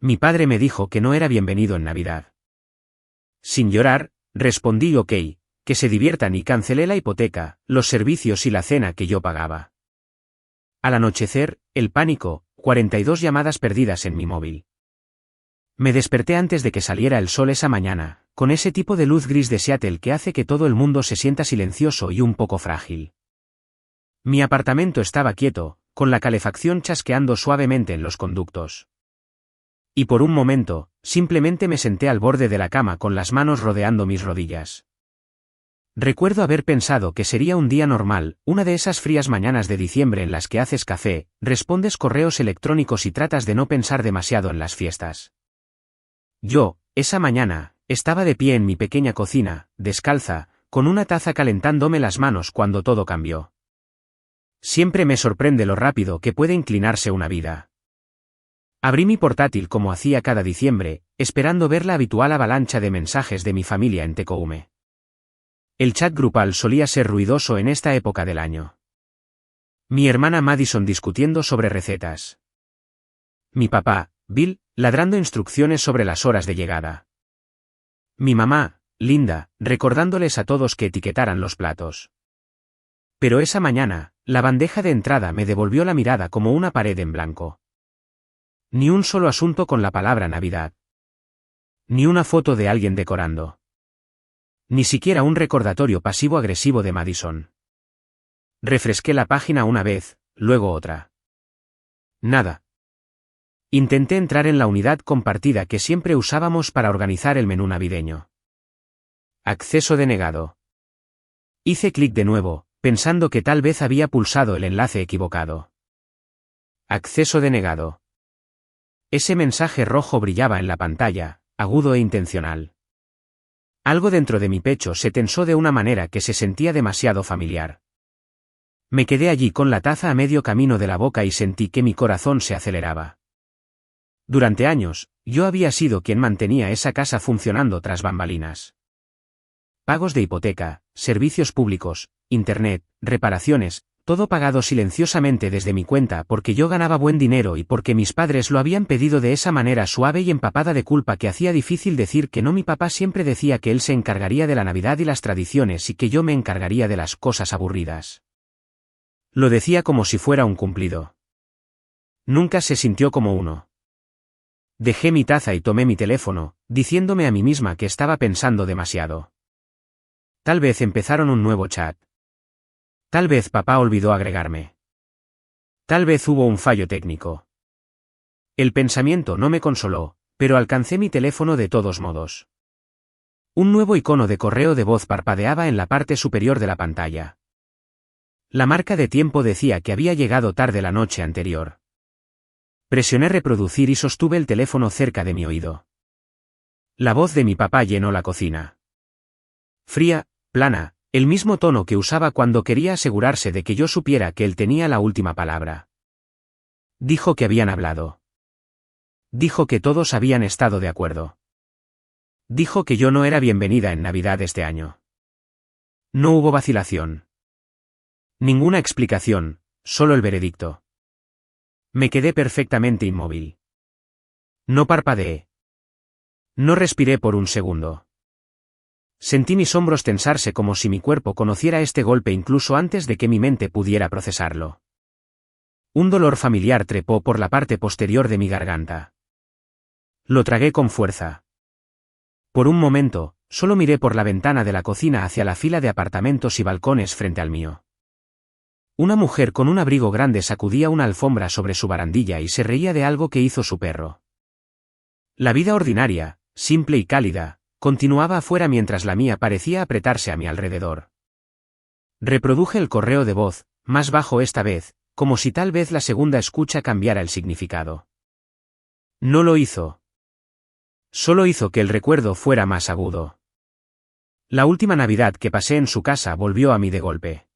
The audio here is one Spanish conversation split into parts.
Mi padre me dijo que no era bienvenido en Navidad. Sin llorar, respondí ok, que se diviertan y cancelé la hipoteca, los servicios y la cena que yo pagaba. Al anochecer, el pánico, 42 llamadas perdidas en mi móvil. Me desperté antes de que saliera el sol esa mañana, con ese tipo de luz gris de Seattle que hace que todo el mundo se sienta silencioso y un poco frágil. Mi apartamento estaba quieto, con la calefacción chasqueando suavemente en los conductos. Y por un momento, simplemente me senté al borde de la cama con las manos rodeando mis rodillas. Recuerdo haber pensado que sería un día normal, una de esas frías mañanas de diciembre en las que haces café, respondes correos electrónicos y tratas de no pensar demasiado en las fiestas. Yo, esa mañana, estaba de pie en mi pequeña cocina, descalza, con una taza calentándome las manos cuando todo cambió. Siempre me sorprende lo rápido que puede inclinarse una vida. Abrí mi portátil como hacía cada diciembre, esperando ver la habitual avalancha de mensajes de mi familia en Tecoume. El chat grupal solía ser ruidoso en esta época del año. Mi hermana Madison discutiendo sobre recetas. Mi papá, Bill, ladrando instrucciones sobre las horas de llegada. Mi mamá, Linda, recordándoles a todos que etiquetaran los platos. Pero esa mañana, la bandeja de entrada me devolvió la mirada como una pared en blanco. Ni un solo asunto con la palabra Navidad. Ni una foto de alguien decorando. Ni siquiera un recordatorio pasivo-agresivo de Madison. Refresqué la página una vez, luego otra. Nada. Intenté entrar en la unidad compartida que siempre usábamos para organizar el menú navideño. Acceso denegado. Hice clic de nuevo, pensando que tal vez había pulsado el enlace equivocado. Acceso denegado. Ese mensaje rojo brillaba en la pantalla, agudo e intencional. Algo dentro de mi pecho se tensó de una manera que se sentía demasiado familiar. Me quedé allí con la taza a medio camino de la boca y sentí que mi corazón se aceleraba. Durante años, yo había sido quien mantenía esa casa funcionando tras bambalinas. Pagos de hipoteca, servicios públicos, internet, reparaciones, todo pagado silenciosamente desde mi cuenta porque yo ganaba buen dinero y porque mis padres lo habían pedido de esa manera suave y empapada de culpa que hacía difícil decir que no. Mi papá siempre decía que él se encargaría de la Navidad y las tradiciones y que yo me encargaría de las cosas aburridas. Lo decía como si fuera un cumplido. Nunca se sintió como uno. Dejé mi taza y tomé mi teléfono, diciéndome a mí misma que estaba pensando demasiado. Tal vez empezaron un nuevo chat. Tal vez papá olvidó agregarme. Tal vez hubo un fallo técnico. El pensamiento no me consoló, pero alcancé mi teléfono de todos modos. Un nuevo icono de correo de voz parpadeaba en la parte superior de la pantalla. La marca de tiempo decía que había llegado tarde la noche anterior. Presioné reproducir y sostuve el teléfono cerca de mi oído. La voz de mi papá llenó la cocina. Fría, plana, el mismo tono que usaba cuando quería asegurarse de que yo supiera que él tenía la última palabra. Dijo que habían hablado. Dijo que todos habían estado de acuerdo. Dijo que yo no era bienvenida en Navidad este año. No hubo vacilación. Ninguna explicación, solo el veredicto. Me quedé perfectamente inmóvil. No parpadeé. No respiré por un segundo. Sentí mis hombros tensarse como si mi cuerpo conociera este golpe incluso antes de que mi mente pudiera procesarlo. Un dolor familiar trepó por la parte posterior de mi garganta. Lo tragué con fuerza. Por un momento, solo miré por la ventana de la cocina hacia la fila de apartamentos y balcones frente al mío. Una mujer con un abrigo grande sacudía una alfombra sobre su barandilla y se reía de algo que hizo su perro. La vida ordinaria, simple y cálida, continuaba afuera mientras la mía parecía apretarse a mi alrededor. Reproduje el correo de voz, más bajo esta vez, como si tal vez la segunda escucha cambiara el significado. No lo hizo. Solo hizo que el recuerdo fuera más agudo. La última Navidad que pasé en su casa volvió a mí de golpe.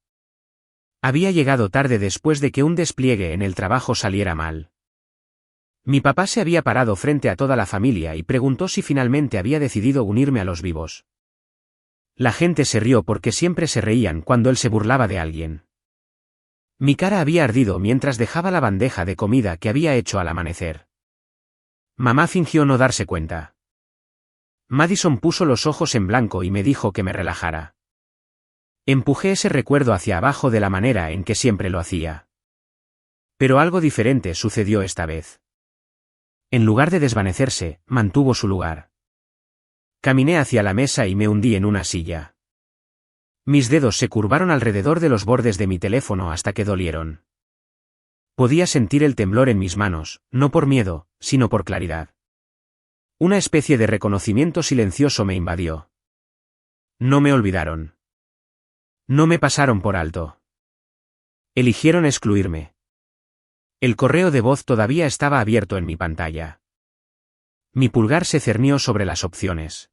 Había llegado tarde después de que un despliegue en el trabajo saliera mal. Mi papá se había parado frente a toda la familia y preguntó si finalmente había decidido unirme a los vivos. La gente se rió porque siempre se reían cuando él se burlaba de alguien. Mi cara había ardido mientras dejaba la bandeja de comida que había hecho al amanecer. Mamá fingió no darse cuenta. Madison puso los ojos en blanco y me dijo que me relajara. Empujé ese recuerdo hacia abajo de la manera en que siempre lo hacía. Pero algo diferente sucedió esta vez. En lugar de desvanecerse, mantuvo su lugar. Caminé hacia la mesa y me hundí en una silla. Mis dedos se curvaron alrededor de los bordes de mi teléfono hasta que dolieron. Podía sentir el temblor en mis manos, no por miedo, sino por claridad. Una especie de reconocimiento silencioso me invadió. No me olvidaron. No me pasaron por alto. Eligieron excluirme. El correo de voz todavía estaba abierto en mi pantalla. Mi pulgar se cernió sobre las opciones.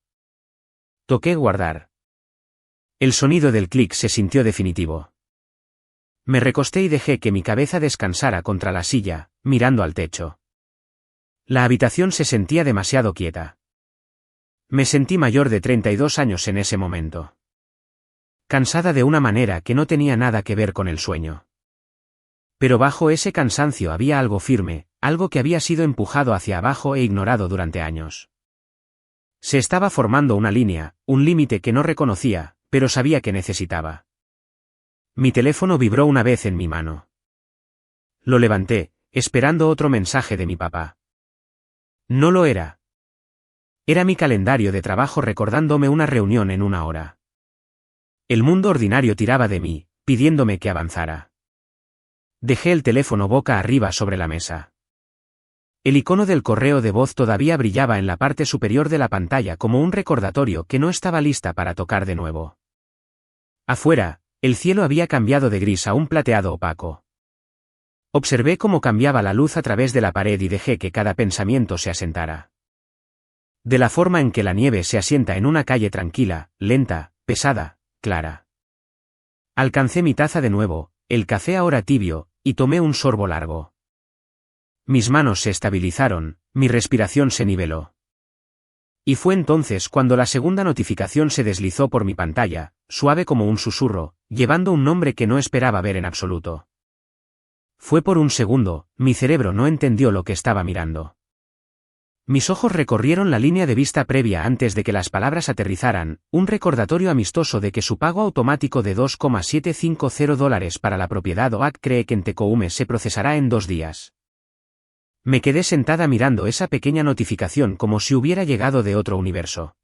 Toqué guardar. El sonido del clic se sintió definitivo. Me recosté y dejé que mi cabeza descansara contra la silla, mirando al techo. La habitación se sentía demasiado quieta. Me sentí mayor de 32 años en ese momento. Cansada de una manera que no tenía nada que ver con el sueño. Pero bajo ese cansancio había algo firme, algo que había sido empujado hacia abajo e ignorado durante años. Se estaba formando una línea, un límite que no reconocía, pero sabía que necesitaba. Mi teléfono vibró una vez en mi mano. Lo levanté, esperando otro mensaje de mi papá. No lo era. Era mi calendario de trabajo recordándome una reunión en una hora. El mundo ordinario tiraba de mí, pidiéndome que avanzara. Dejé el teléfono boca arriba sobre la mesa. El icono del correo de voz todavía brillaba en la parte superior de la pantalla como un recordatorio que no estaba lista para tocar de nuevo. Afuera, el cielo había cambiado de gris a un plateado opaco. Observé cómo cambiaba la luz a través de la pared y dejé que cada pensamiento se asentara. De la forma en que la nieve se asienta en una calle tranquila, lenta, pesada, clara. Alcancé mi taza de nuevo, el café ahora tibio, y tomé un sorbo largo. Mis manos se estabilizaron, mi respiración se niveló. Y fue entonces cuando la segunda notificación se deslizó por mi pantalla, suave como un susurro, llevando un nombre que no esperaba ver en absoluto. Fue por un segundo, mi cerebro no entendió lo que estaba mirando. Mis ojos recorrieron la línea de vista previa antes de que las palabras aterrizaran, un recordatorio amistoso de que su pago automático de $2,750 para la propiedad Oak Creek en Tecoume se procesará en 2 días. Me quedé sentada mirando esa pequeña notificación como si hubiera llegado de otro universo.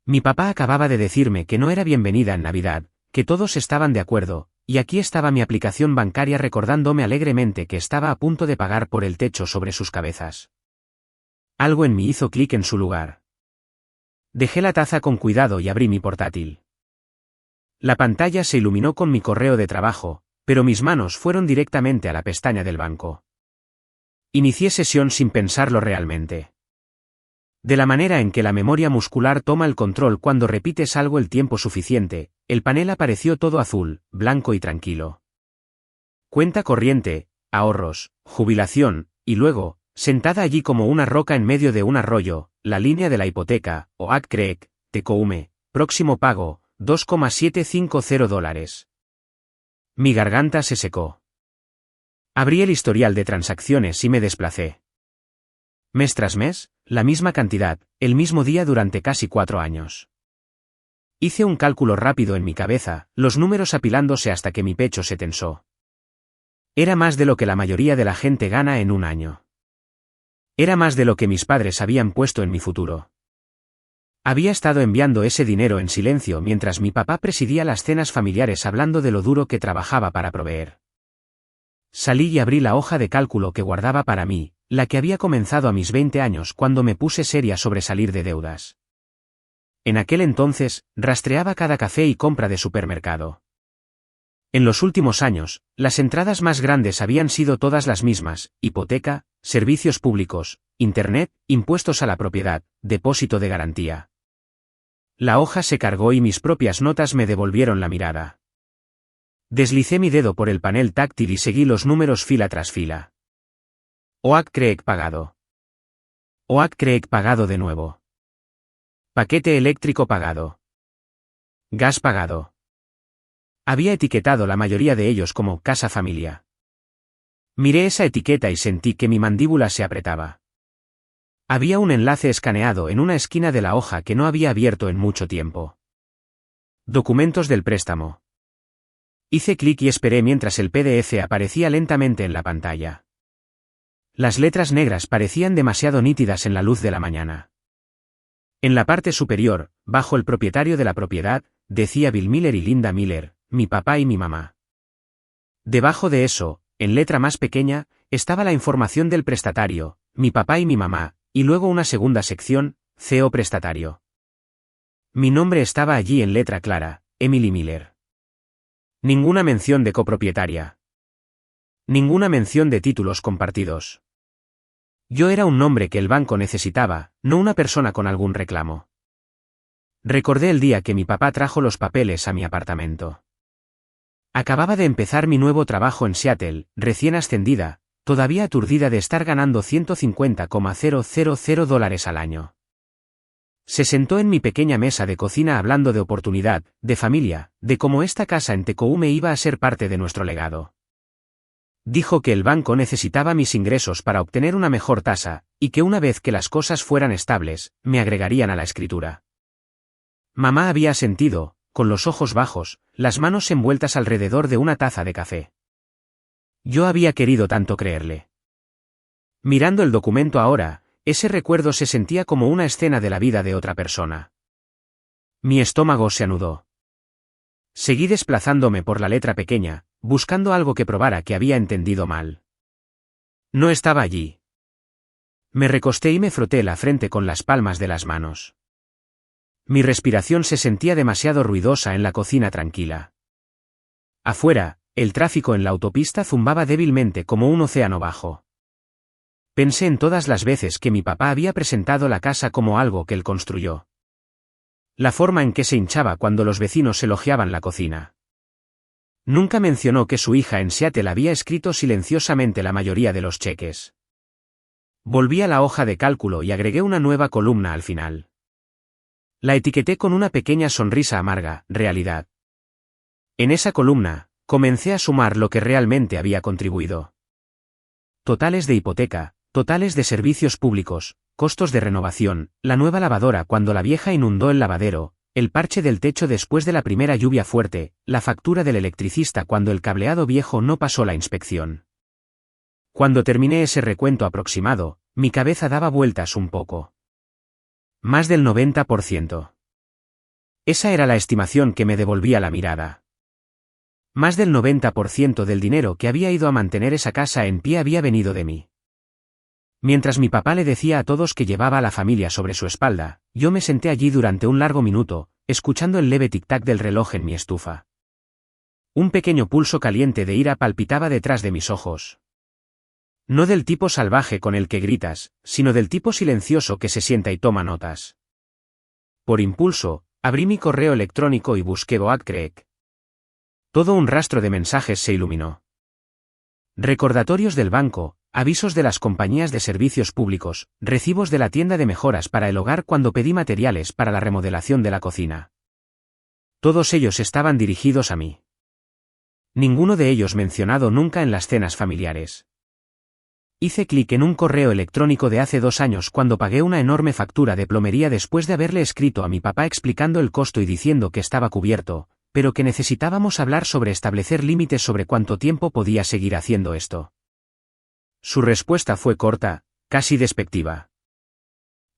Mi papá acababa de decirme que no era bienvenida en Navidad, que todos estaban de acuerdo, y aquí estaba mi aplicación bancaria recordándome alegremente que estaba a punto de pagar por el techo sobre sus cabezas. Algo en mí hizo clic en su lugar. Dejé la taza con cuidado y abrí mi portátil. La pantalla se iluminó con mi correo de trabajo, pero mis manos fueron directamente a la pestaña del banco. Inicié sesión sin pensarlo realmente. De la manera en que la memoria muscular toma el control cuando repites algo el tiempo suficiente, el panel apareció todo azul, blanco y tranquilo. Cuenta corriente, ahorros, jubilación, y luego, sentada allí como una roca en medio de un arroyo, la línea de la hipoteca, Oak Creek, Tecoume, próximo pago, $2,750. Mi garganta se secó. Abrí el historial de transacciones y me desplacé. Mes tras mes, la misma cantidad, el mismo día durante casi 4 años. Hice un cálculo rápido en mi cabeza, los números apilándose hasta que mi pecho se tensó. Era más de lo que la mayoría de la gente gana en un año. Era más de lo que mis padres habían puesto en mi futuro. Había estado enviando ese dinero en silencio mientras mi papá presidía las cenas familiares hablando de lo duro que trabajaba para proveer. Salí y abrí la hoja de cálculo que guardaba para mí, la que había comenzado a mis 20 años cuando me puse seria sobre salir de deudas. En aquel entonces, rastreaba cada café y compra de supermercado. En los últimos años, las entradas más grandes habían sido todas las mismas: hipoteca, servicios públicos, internet, impuestos a la propiedad, depósito de garantía. La hoja se cargó y mis propias notas me devolvieron la mirada. Deslicé mi dedo por el panel táctil y seguí los números fila tras fila. Oak Creek pagado. Oak Creek pagado de nuevo. Paquete eléctrico pagado. Gas pagado. Había etiquetado la mayoría de ellos como casa familia. Miré esa etiqueta y sentí que mi mandíbula se apretaba. Había un enlace escaneado en una esquina de la hoja que no había abierto en mucho tiempo. Documentos del préstamo. Hice clic y esperé mientras el PDF aparecía lentamente en la pantalla. Las letras negras parecían demasiado nítidas en la luz de la mañana. En la parte superior, bajo el propietario de la propiedad, decía Bill Miller y Linda Miller, mi papá y mi mamá. Debajo de eso, en letra más pequeña, estaba la información del prestatario, mi papá y mi mamá, y luego una segunda sección, CO prestatario. Mi nombre estaba allí en letra clara, Emily Miller. Ninguna mención de copropietaria. Ninguna mención de títulos compartidos. Yo era un nombre que el banco necesitaba, no una persona con algún reclamo. Recordé el día que mi papá trajo los papeles a mi apartamento. Acababa de empezar mi nuevo trabajo en Seattle, recién ascendida, todavía aturdida de estar ganando $150,000 al año. Se sentó en mi pequeña mesa de cocina hablando de oportunidad, de familia, de cómo esta casa en Tecoume iba a ser parte de nuestro legado. Dijo que el banco necesitaba mis ingresos para obtener una mejor tasa, y que una vez que las cosas fueran estables, me agregarían a la escritura. Mamá había asentido, con los ojos bajos, las manos envueltas alrededor de una taza de café. Yo había querido tanto creerle. Mirando el documento ahora, ese recuerdo se sentía como una escena de la vida de otra persona. Mi estómago se anudó. Seguí desplazándome por la letra pequeña, buscando algo que probara que había entendido mal. No estaba allí. Me recosté y me froté la frente con las palmas de las manos. Mi respiración se sentía demasiado ruidosa en la cocina tranquila. Afuera, el tráfico en la autopista zumbaba débilmente como un océano bajo. Pensé en todas las veces que mi papá había presentado la casa como algo que él construyó. La forma en que se hinchaba cuando los vecinos elogiaban la cocina. Nunca mencionó que su hija en Seattle había escrito silenciosamente la mayoría de los cheques. Volví a la hoja de cálculo y agregué una nueva columna al final. La etiqueté con una pequeña sonrisa amarga, realidad. En esa columna, comencé a sumar lo que realmente había contribuido. Totales de hipoteca, totales de servicios públicos, costos de renovación, la nueva lavadora cuando la vieja inundó el lavadero, el parche del techo después de la primera lluvia fuerte, la factura del electricista cuando el cableado viejo no pasó la inspección. Cuando terminé ese recuento aproximado, mi cabeza daba vueltas un poco. Más del 90%. Esa era la estimación que me devolvía la mirada. Más del 90% del dinero que había ido a mantener esa casa en pie había venido de mí. Mientras mi papá le decía a todos que llevaba a la familia sobre su espalda, yo me senté allí durante un largo minuto, escuchando el leve tic-tac del reloj en mi estufa. Un pequeño pulso caliente de ira palpitaba detrás de mis ojos. No del tipo salvaje con el que gritas, sino del tipo silencioso que se sienta y toma notas. Por impulso, abrí mi correo electrónico y busqué Boat Creek. Todo un rastro de mensajes se iluminó. Recordatorios del banco, avisos de las compañías de servicios públicos, recibos de la tienda de mejoras para el hogar cuando pedí materiales para la remodelación de la cocina. Todos ellos estaban dirigidos a mí. Ninguno de ellos mencionado nunca en las cenas familiares. Hice clic en un correo electrónico de hace 2 años cuando pagué una enorme factura de plomería después de haberle escrito a mi papá explicando el costo y diciendo que estaba cubierto, pero que necesitábamos hablar sobre establecer límites sobre cuánto tiempo podía seguir haciendo esto. Su respuesta fue corta, casi despectiva.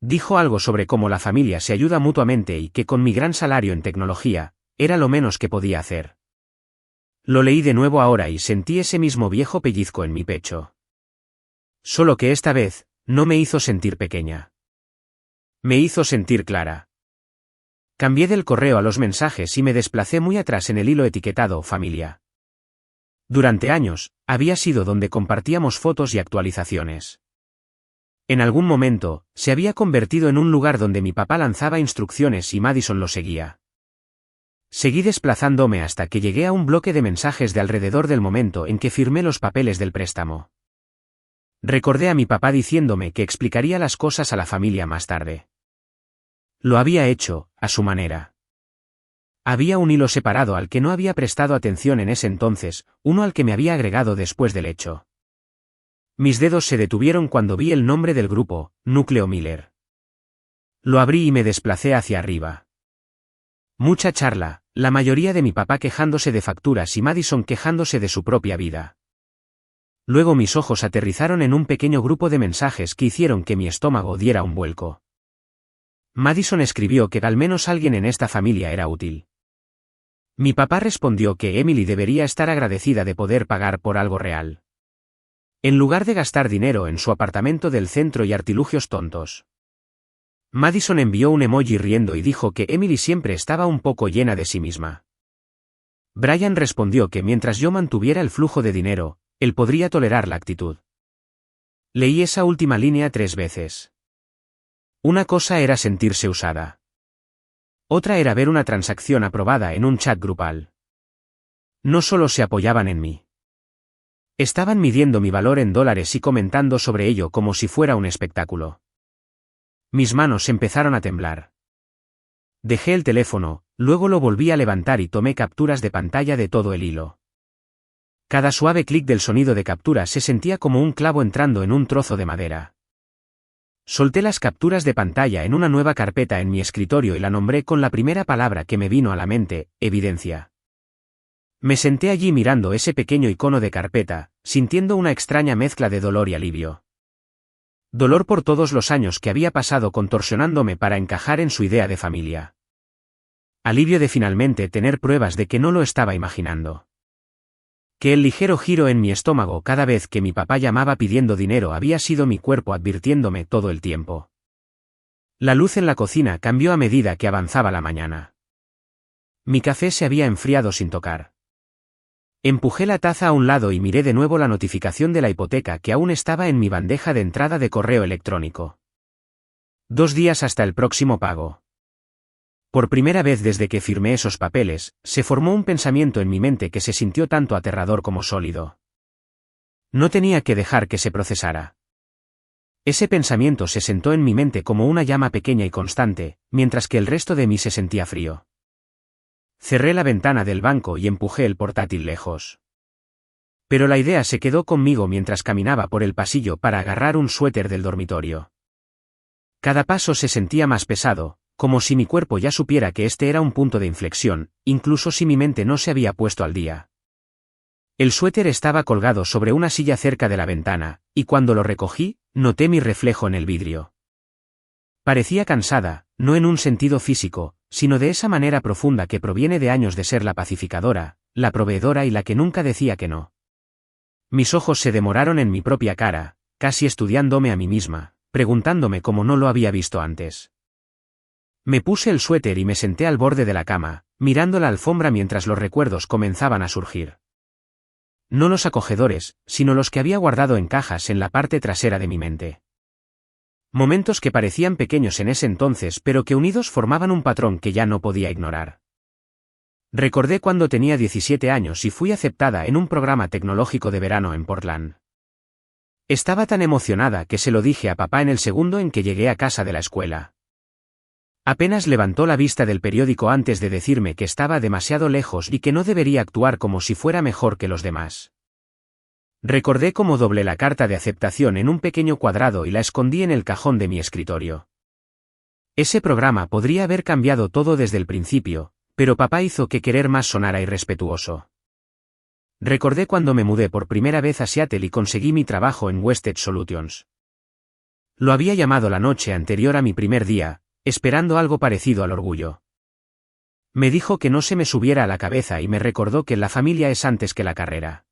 Dijo algo sobre cómo la familia se ayuda mutuamente y que con mi gran salario en tecnología, era lo menos que podía hacer. Lo leí de nuevo ahora y sentí ese mismo viejo pellizco en mi pecho. Solo que esta vez, no me hizo sentir pequeña. Me hizo sentir clara. Cambié del correo a los mensajes y me desplacé muy atrás en el hilo etiquetado familia. Durante años, había sido donde compartíamos fotos y actualizaciones. En algún momento, se había convertido en un lugar donde mi papá lanzaba instrucciones y Madison lo seguía. Seguí desplazándome hasta que llegué a un bloque de mensajes de alrededor del momento en que firmé los papeles del préstamo. Recordé a mi papá diciéndome que explicaría las cosas a la familia más tarde. Lo había hecho, a su manera. Había un hilo separado al que no había prestado atención en ese entonces, uno al que me había agregado después del hecho. Mis dedos se detuvieron cuando vi el nombre del grupo, Núcleo Miller. Lo abrí y me desplacé hacia arriba. Mucha charla, la mayoría de mi papá quejándose de facturas y Madison quejándose de su propia vida. Luego mis ojos aterrizaron en un pequeño grupo de mensajes que hicieron que mi estómago diera un vuelco. Madison escribió que al menos alguien en esta familia era útil. Mi papá respondió que Emily debería estar agradecida de poder pagar por algo real, en lugar de gastar dinero en su apartamento del centro y artilugios tontos. Madison envió un emoji riendo y dijo que Emily siempre estaba un poco llena de sí misma. Brian respondió que mientras yo mantuviera el flujo de dinero, él podría tolerar la actitud. Leí esa última línea 3 veces. Una cosa era sentirse usada. Otra era ver una transacción aprobada en un chat grupal. No solo se apoyaban en mí. Estaban midiendo mi valor en dólares y comentando sobre ello como si fuera un espectáculo. Mis manos empezaron a temblar. Dejé el teléfono, luego lo volví a levantar y tomé capturas de pantalla de todo el hilo. Cada suave clic del sonido de captura se sentía como un clavo entrando en un trozo de madera. Solté las capturas de pantalla en una nueva carpeta en mi escritorio y la nombré con la primera palabra que me vino a la mente, evidencia. Me senté allí mirando ese pequeño icono de carpeta, sintiendo una extraña mezcla de dolor y alivio. Dolor por todos los años que había pasado contorsionándome para encajar en su idea de familia. Alivio de finalmente tener pruebas de que no lo estaba imaginando. Que el ligero giro en mi estómago cada vez que mi papá llamaba pidiendo dinero había sido mi cuerpo advirtiéndome todo el tiempo. La luz en la cocina cambió a medida que avanzaba la mañana. Mi café se había enfriado sin tocar. Empujé la taza a un lado y miré de nuevo la notificación de la hipoteca que aún estaba en mi bandeja de entrada de correo electrónico. 2 días hasta el próximo pago. Por primera vez desde que firmé esos papeles, se formó un pensamiento en mi mente que se sintió tanto aterrador como sólido. No tenía que dejar que se procesara. Ese pensamiento se sentó en mi mente como una llama pequeña y constante, mientras que el resto de mí se sentía frío. Cerré la ventana del banco y empujé el portátil lejos. Pero la idea se quedó conmigo mientras caminaba por el pasillo para agarrar un suéter del dormitorio. Cada paso se sentía más pesado, como si mi cuerpo ya supiera que este era un punto de inflexión, incluso si mi mente no se había puesto al día. El suéter estaba colgado sobre una silla cerca de la ventana, y cuando lo recogí, noté mi reflejo en el vidrio. Parecía cansada, no en un sentido físico, sino de esa manera profunda que proviene de años de ser la pacificadora, la proveedora y la que nunca decía que no. Mis ojos se demoraron en mi propia cara, casi estudiándome a mí misma, preguntándome cómo no lo había visto antes. Me puse el suéter y me senté al borde de la cama, mirando la alfombra mientras los recuerdos comenzaban a surgir. No los acogedores, sino los que había guardado en cajas en la parte trasera de mi mente. Momentos que parecían pequeños en ese entonces pero que unidos formaban un patrón que ya no podía ignorar. Recordé cuando tenía 17 años y fui aceptada en un programa tecnológico de verano en Portland. Estaba tan emocionada que se lo dije a papá en el segundo en que llegué a casa de la escuela. Apenas levantó la vista del periódico antes de decirme que estaba demasiado lejos y que no debería actuar como si fuera mejor que los demás. Recordé cómo doblé la carta de aceptación en un pequeño cuadrado y la escondí en el cajón de mi escritorio. Ese programa podría haber cambiado todo desde el principio, pero papá hizo que querer más sonara irrespetuoso. Recordé cuando me mudé por primera vez a Seattle y conseguí mi trabajo en Wested Solutions. Lo había llamado la noche anterior a mi primer día, esperando algo parecido al orgullo. Me dijo que no se me subiera a la cabeza y me recordó que la familia es antes que la carrera.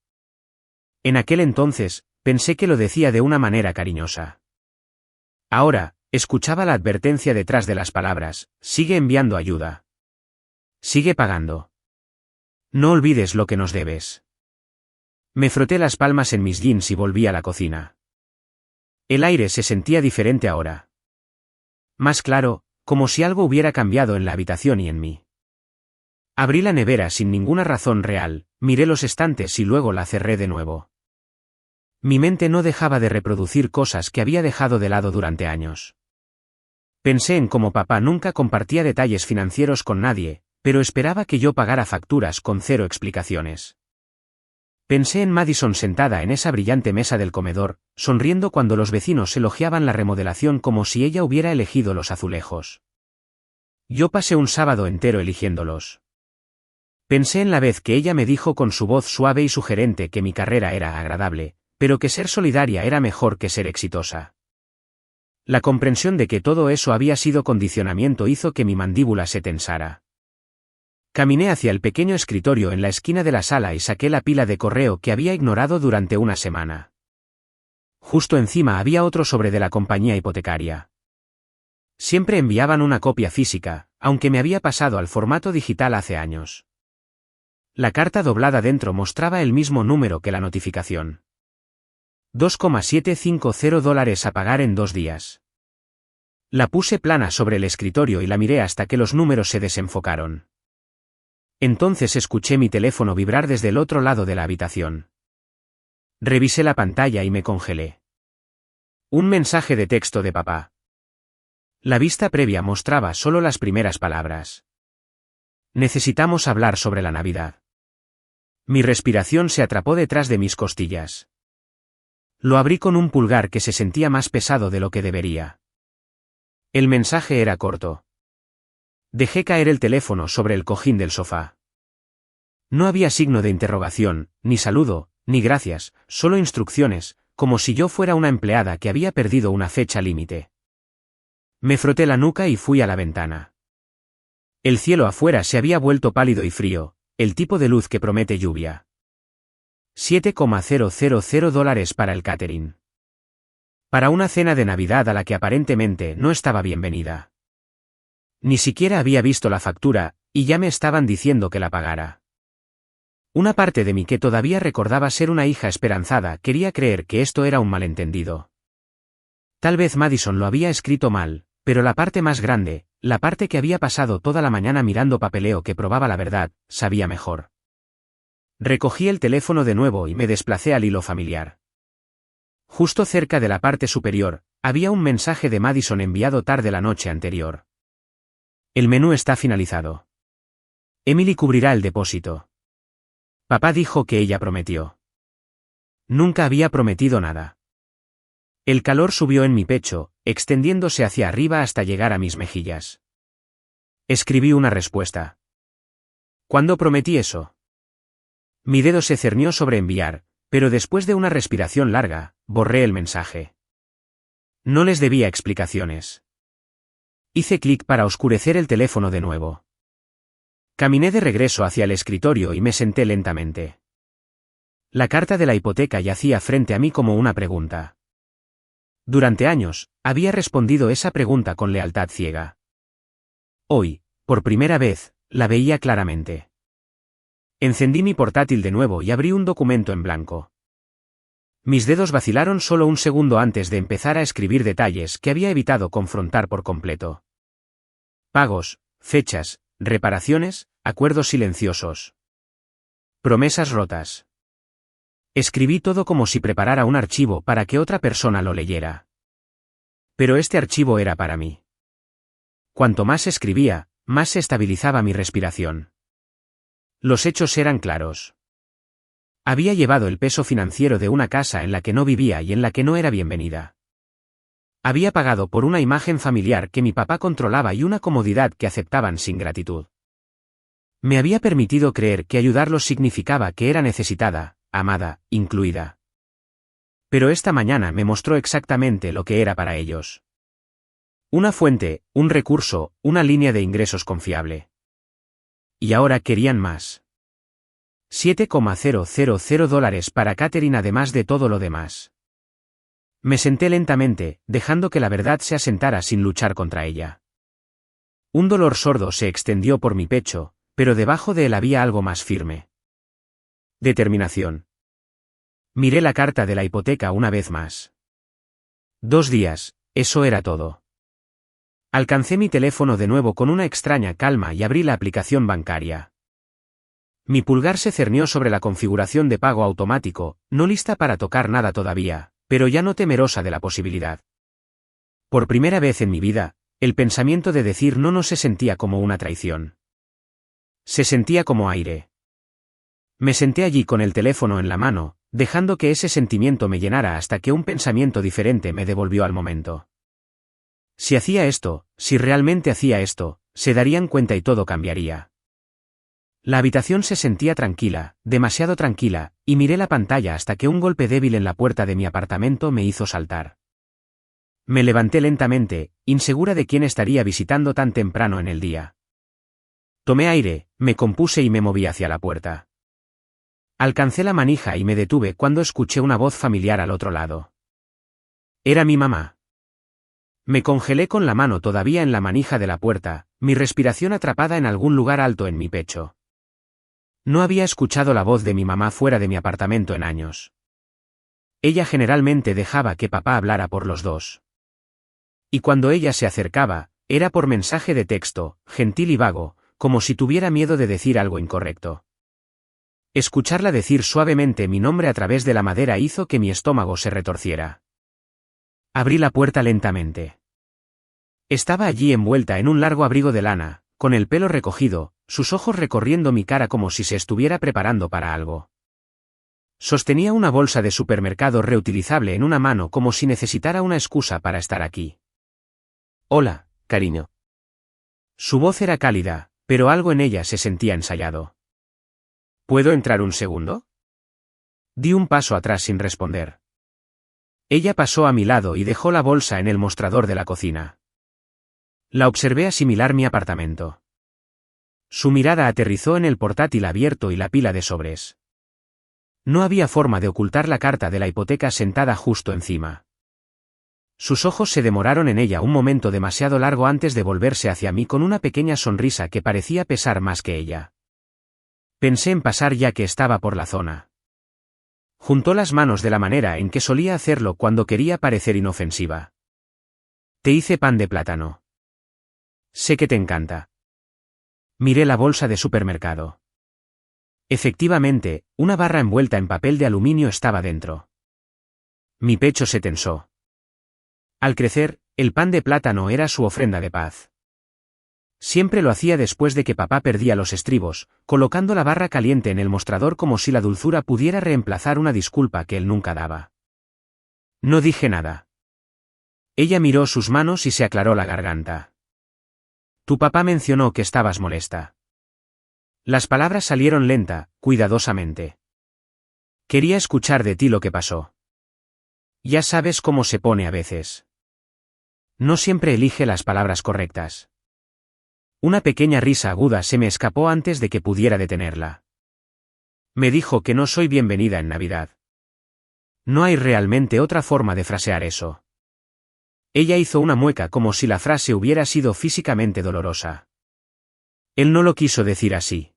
En aquel entonces, pensé que lo decía de una manera cariñosa. Ahora, escuchaba la advertencia detrás de las palabras: sigue enviando ayuda. Sigue pagando. No olvides lo que nos debes. Me froté las palmas en mis jeans y volví a la cocina. El aire se sentía diferente ahora. Más claro, como si algo hubiera cambiado en la habitación y en mí. Abrí la nevera sin ninguna razón real, miré los estantes y luego la cerré de nuevo. Mi mente no dejaba de reproducir cosas que había dejado de lado durante años. Pensé en cómo papá nunca compartía detalles financieros con nadie, pero esperaba que yo pagara facturas con 0 explicaciones. Pensé en Madison sentada en esa brillante mesa del comedor, sonriendo cuando los vecinos elogiaban la remodelación como si ella hubiera elegido los azulejos. Yo pasé un sábado entero eligiéndolos. Pensé en la vez que ella me dijo con su voz suave y sugerente que mi carrera era agradable, pero que ser solidaria era mejor que ser exitosa. La comprensión de que todo eso había sido condicionamiento hizo que mi mandíbula se tensara. Caminé hacia el pequeño escritorio en la esquina de la sala y saqué la pila de correo que había ignorado durante una semana. Justo encima había otro sobre de la compañía hipotecaria. Siempre enviaban una copia física, aunque me había pasado al formato digital hace años. La carta doblada dentro mostraba el mismo número que la notificación. $2,750 a pagar en 2 días. La puse plana sobre el escritorio y la miré hasta que los números se desenfocaron. Entonces escuché mi teléfono vibrar desde el otro lado de la habitación. Revisé la pantalla y me congelé. Un mensaje de texto de papá. La vista previa mostraba solo las primeras palabras. Necesitamos hablar sobre la Navidad. Mi respiración se atrapó detrás de mis costillas. Lo abrí con un pulgar que se sentía más pesado de lo que debería. El mensaje era corto. Dejé caer el teléfono sobre el cojín del sofá. No había signo de interrogación, ni saludo, ni gracias, solo instrucciones, como si yo fuera una empleada que había perdido una fecha límite. Me froté la nuca y fui a la ventana. El cielo afuera se había vuelto pálido y frío, el tipo de luz que promete lluvia. $7,000 para el catering. Para una cena de Navidad a la que aparentemente no estaba bienvenida. Ni siquiera había visto la factura, y ya me estaban diciendo que la pagara. Una parte de mí que todavía recordaba ser una hija esperanzada quería creer que esto era un malentendido. Tal vez Madison lo había escrito mal, pero la parte más grande, la parte que había pasado toda la mañana mirando papeleo que probaba la verdad, sabía mejor. Recogí el teléfono de nuevo y me desplacé al hilo familiar. Justo cerca de la parte superior, había un mensaje de Madison enviado tarde la noche anterior. El menú está finalizado. Emily cubrirá el depósito. Papá dijo que ella prometió. Nunca había prometido nada. El calor subió en mi pecho, extendiéndose hacia arriba hasta llegar a mis mejillas. Escribí una respuesta. ¿Cuándo prometí eso? Mi dedo se cernió sobre enviar, pero después de una respiración larga, borré el mensaje. No les debía explicaciones. Hice clic para oscurecer el teléfono de nuevo. Caminé de regreso hacia el escritorio y me senté lentamente. La carta de la hipoteca yacía frente a mí como una pregunta. Durante años, había respondido esa pregunta con lealtad ciega. Hoy, por primera vez, la veía claramente. Encendí mi portátil de nuevo y abrí un documento en blanco. Mis dedos vacilaron solo un segundo antes de empezar a escribir detalles que había evitado confrontar por completo. Pagos, fechas, reparaciones, acuerdos silenciosos. Promesas rotas. Escribí todo como si preparara un archivo para que otra persona lo leyera. Pero este archivo era para mí. Cuanto más escribía, más se estabilizaba mi respiración. Los hechos eran claros. Había llevado el peso financiero de una casa en la que no vivía y en la que no era bienvenida. Había pagado por una imagen familiar que mi papá controlaba y una comodidad que aceptaban sin gratitud. Me había permitido creer que ayudarlos significaba que era necesitada, amada, incluida. Pero esta mañana me mostró exactamente lo que era para ellos. Una fuente, un recurso, una línea de ingresos confiable. Y ahora querían más. $7,000 para catering además de todo lo demás. Me senté lentamente, dejando que la verdad se asentara sin luchar contra ella. Un dolor sordo se extendió por mi pecho, pero debajo de él había algo más firme. Determinación. Miré la carta de la hipoteca una vez más. 2 días, eso era todo. Alcancé mi teléfono de nuevo con una extraña calma y abrí la aplicación bancaria. Mi pulgar se cernió sobre la configuración de pago automático, no lista para tocar nada todavía, pero ya no temerosa de la posibilidad. Por primera vez en mi vida, el pensamiento de decir no se sentía como una traición. Se sentía como aire. Me senté allí con el teléfono en la mano, dejando que ese sentimiento me llenara hasta que un pensamiento diferente me devolvió al momento. Si hacía esto, si realmente hacía esto, se darían cuenta y todo cambiaría. La habitación se sentía tranquila, demasiado tranquila, y miré la pantalla hasta que un golpe débil en la puerta de mi apartamento me hizo saltar. Me levanté lentamente, insegura de quién estaría visitando tan temprano en el día. Tomé aire, me compuse y me moví hacia la puerta. Alcancé la manija y me detuve cuando escuché una voz familiar al otro lado. Era mi mamá. Me congelé con la mano todavía en la manija de la puerta, mi respiración atrapada en algún lugar alto en mi pecho. No había escuchado la voz de mi mamá fuera de mi apartamento en años. Ella generalmente dejaba que papá hablara por los dos. Y cuando ella se acercaba, era por mensaje de texto, gentil y vago, como si tuviera miedo de decir algo incorrecto. Escucharla decir suavemente mi nombre a través de la madera hizo que mi estómago se retorciera. Abrí la puerta lentamente. Estaba allí envuelta en un largo abrigo de lana, con el pelo recogido, sus ojos recorriendo mi cara como si se estuviera preparando para algo. Sostenía una bolsa de supermercado reutilizable en una mano como si necesitara una excusa para estar aquí. Hola, cariño. Su voz era cálida, pero algo en ella se sentía ensayado. ¿Puedo entrar un segundo? Di un paso atrás sin responder. Ella pasó a mi lado y dejó la bolsa en el mostrador de la cocina. La observé asimilar mi apartamento. Su mirada aterrizó en el portátil abierto y la pila de sobres. No había forma de ocultar la carta de la hipoteca sentada justo encima. Sus ojos se demoraron en ella un momento demasiado largo antes de volverse hacia mí con una pequeña sonrisa que parecía pesar más que ella. Pensé en pasar ya que estaba por la zona. Juntó las manos de la manera en que solía hacerlo cuando quería parecer inofensiva. Te hice pan de plátano. Sé que te encanta. Miré la bolsa de supermercado. Efectivamente, una barra envuelta en papel de aluminio estaba dentro. Mi pecho se tensó. Al crecer, el pan de plátano era su ofrenda de paz. Siempre lo hacía después de que papá perdía los estribos, colocando la barra caliente en el mostrador como si la dulzura pudiera reemplazar una disculpa que él nunca daba. No dije nada. Ella miró sus manos y se aclaró la garganta. Tu papá mencionó que estabas molesta. Las palabras salieron lenta, cuidadosamente. Quería escuchar de ti lo que pasó. Ya sabes cómo se pone a veces. No siempre elige las palabras correctas. Una pequeña risa aguda se me escapó antes de que pudiera detenerla. Me dijo que no soy bienvenida en Navidad. No hay realmente otra forma de frasear eso. Ella hizo una mueca como si la frase hubiera sido físicamente dolorosa. Él no lo quiso decir así.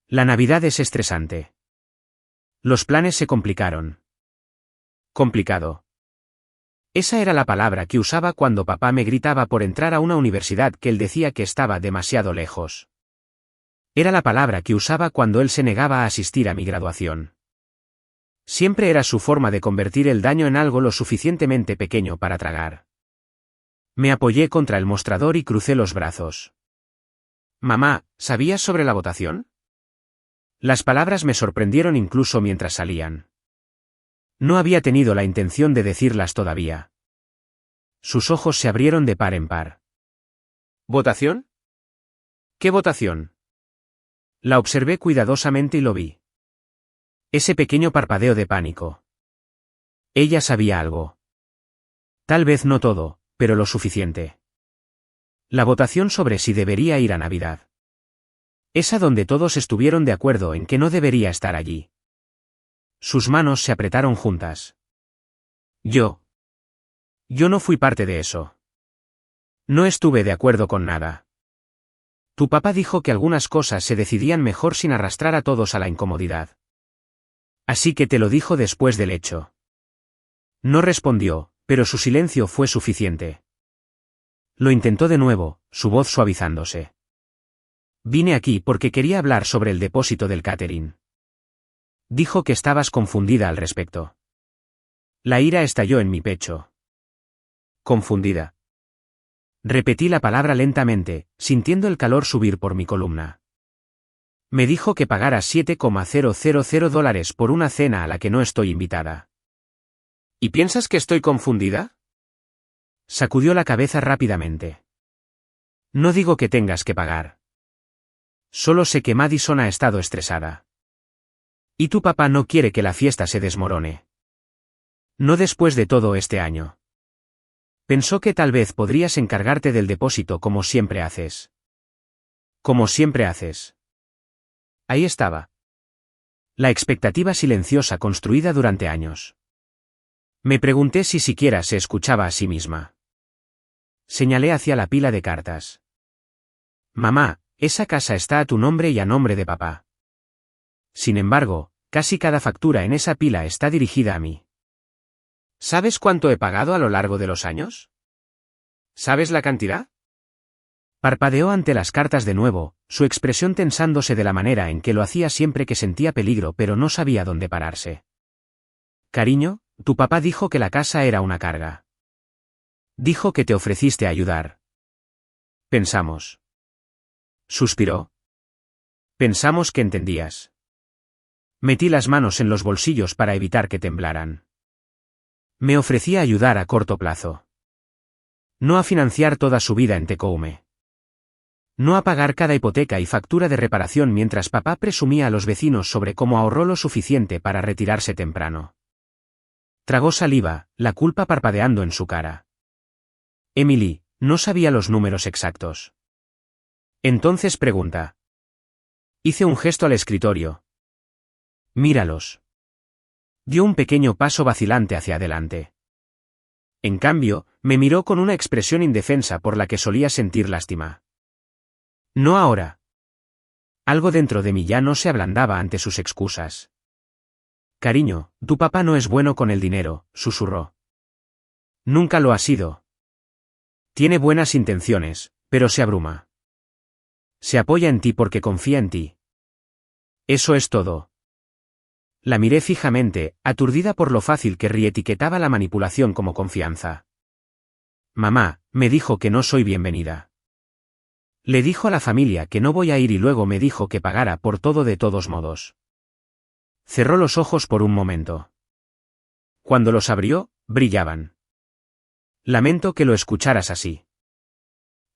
La Navidad es estresante. Los planes se complicaron. Complicado. Esa era la palabra que usaba cuando papá me gritaba por entrar a una universidad que él decía que estaba demasiado lejos. Era la palabra que usaba cuando él se negaba a asistir a mi graduación. Siempre era su forma de convertir el daño en algo lo suficientemente pequeño para tragar. Me apoyé contra el mostrador y crucé los brazos. Mamá, ¿sabías sobre la votación? Las palabras me sorprendieron incluso mientras salían. No había tenido la intención de decirlas todavía. Sus ojos se abrieron de par en par. ¿Votación? ¿Qué votación? La observé cuidadosamente y lo vi. Ese pequeño parpadeo de pánico. Ella sabía algo. Tal vez no todo, pero lo suficiente. La votación sobre si debería ir a Navidad. Esa donde todos estuvieron de acuerdo en que no debería estar allí. Sus manos se apretaron juntas. Yo no fui parte de eso. No estuve de acuerdo con nada. Tu papá dijo que algunas cosas se decidían mejor sin arrastrar a todos a la incomodidad. Así que te lo dijo después del hecho. No respondió, pero su silencio fue suficiente. Lo intentó de nuevo, su voz suavizándose. Vine aquí porque quería hablar sobre el depósito del catering. Dijo que estabas confundida al respecto. La ira estalló en mi pecho. Confundida. Repetí la palabra lentamente, sintiendo el calor subir por mi columna. Me dijo que pagara $7,000 por una cena a la que no estoy invitada. ¿Y piensas que estoy confundida? Sacudió la cabeza rápidamente. No digo que tengas que pagar. Solo sé que Madison ha estado estresada. Y tu papá no quiere que la fiesta se desmorone. No después de todo este año. Pensó que tal vez podrías encargarte del depósito como siempre haces. Como siempre haces. Ahí estaba. La expectativa silenciosa construida durante años. Me pregunté si siquiera se escuchaba a sí misma. Señalé hacia la pila de cartas. Mamá, esa casa está a tu nombre y a nombre de papá. Sin embargo, casi cada factura en esa pila está dirigida a mí. ¿Sabes cuánto he pagado a lo largo de los años? ¿Sabes la cantidad? Parpadeó ante las cartas de nuevo, su expresión tensándose de la manera en que lo hacía siempre que sentía peligro pero no sabía dónde pararse. Cariño, tu papá dijo que la casa era una carga. Dijo que te ofreciste a ayudar. Pensamos. Suspiró. Pensamos que entendías. Metí las manos en los bolsillos para evitar que temblaran. Me ofrecía ayudar a corto plazo. No a financiar toda su vida en Tecoume. No a pagar cada hipoteca y factura de reparación mientras papá presumía a los vecinos sobre cómo ahorró lo suficiente para retirarse temprano. Tragó saliva, la culpa parpadeando en su cara. Emily, no sabía los números exactos. Entonces pregunta. Hice un gesto al escritorio. Míralos. Dio un pequeño paso vacilante hacia adelante. En cambio, me miró con una expresión indefensa por la que solía sentir lástima. No ahora. Algo dentro de mí ya no se ablandaba ante sus excusas. Cariño, tu papá no es bueno con el dinero, susurró. Nunca lo ha sido. Tiene buenas intenciones, pero se abruma. Se apoya en ti porque confía en ti. Eso es todo. La miré fijamente, aturdida por lo fácil que reetiquetaba la manipulación como confianza. Mamá, me dijo que no soy bienvenida. Le dijo a la familia que no voy a ir y luego me dijo que pagara por todo de todos modos. Cerró los ojos por un momento. Cuando los abrió, brillaban. Lamento que lo escucharas así.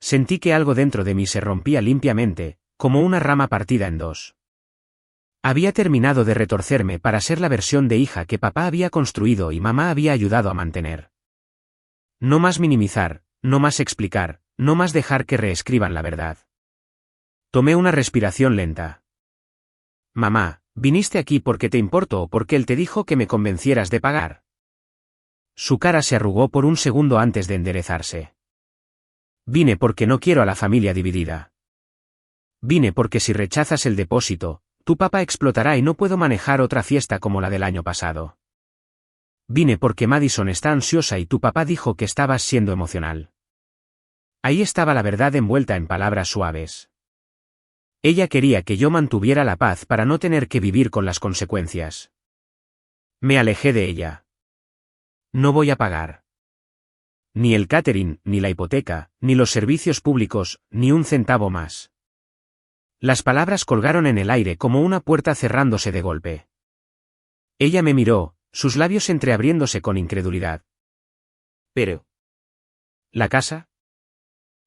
Sentí que algo dentro de mí se rompía limpiamente, como una rama partida en dos. Había terminado de retorcerme para ser la versión de hija que papá había construido y mamá había ayudado a mantener. No más minimizar, no más explicar, no más dejar que reescriban la verdad. Tomé una respiración lenta. Mamá, ¿viniste aquí porque te importo o porque él te dijo que me convencieras de pagar? Su cara se arrugó por un segundo antes de enderezarse. Vine porque no quiero a la familia dividida. Vine porque si rechazas el depósito, tu papá explotará y no puedo manejar otra fiesta como la del año pasado. Vine porque Madison está ansiosa y tu papá dijo que estabas siendo emocional. Ahí estaba la verdad envuelta en palabras suaves. Ella quería que yo mantuviera la paz para no tener que vivir con las consecuencias. Me alejé de ella. No voy a pagar. Ni el catering, ni la hipoteca, ni los servicios públicos, ni un centavo más. Las palabras colgaron en el aire como una puerta cerrándose de golpe. Ella me miró, sus labios entreabriéndose con incredulidad. Pero... ¿la casa?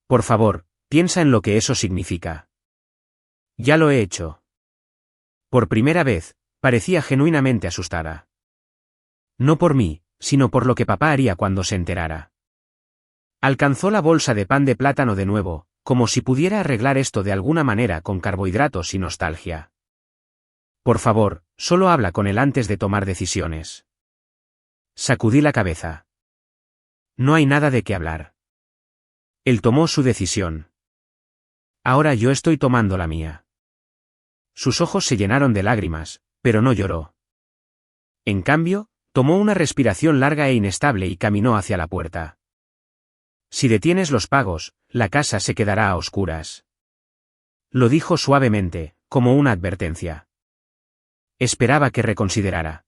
Por favor, piensa en lo que eso significa. Ya lo he hecho. Por primera vez, parecía genuinamente asustada. No por mí, sino por lo que papá haría cuando se enterara. Alcanzó la bolsa de pan de plátano de nuevo, como si pudiera arreglar esto de alguna manera con carbohidratos y nostalgia. Por favor, solo habla con él antes de tomar decisiones. Sacudí la cabeza. No hay nada de qué hablar. Él tomó su decisión. Ahora yo estoy tomando la mía. Sus ojos se llenaron de lágrimas, pero no lloró. En cambio, tomó una respiración larga e inestable y caminó hacia la puerta. Si detienes los pagos, la casa se quedará a oscuras. Lo dijo suavemente, como una advertencia. Esperaba que reconsiderara.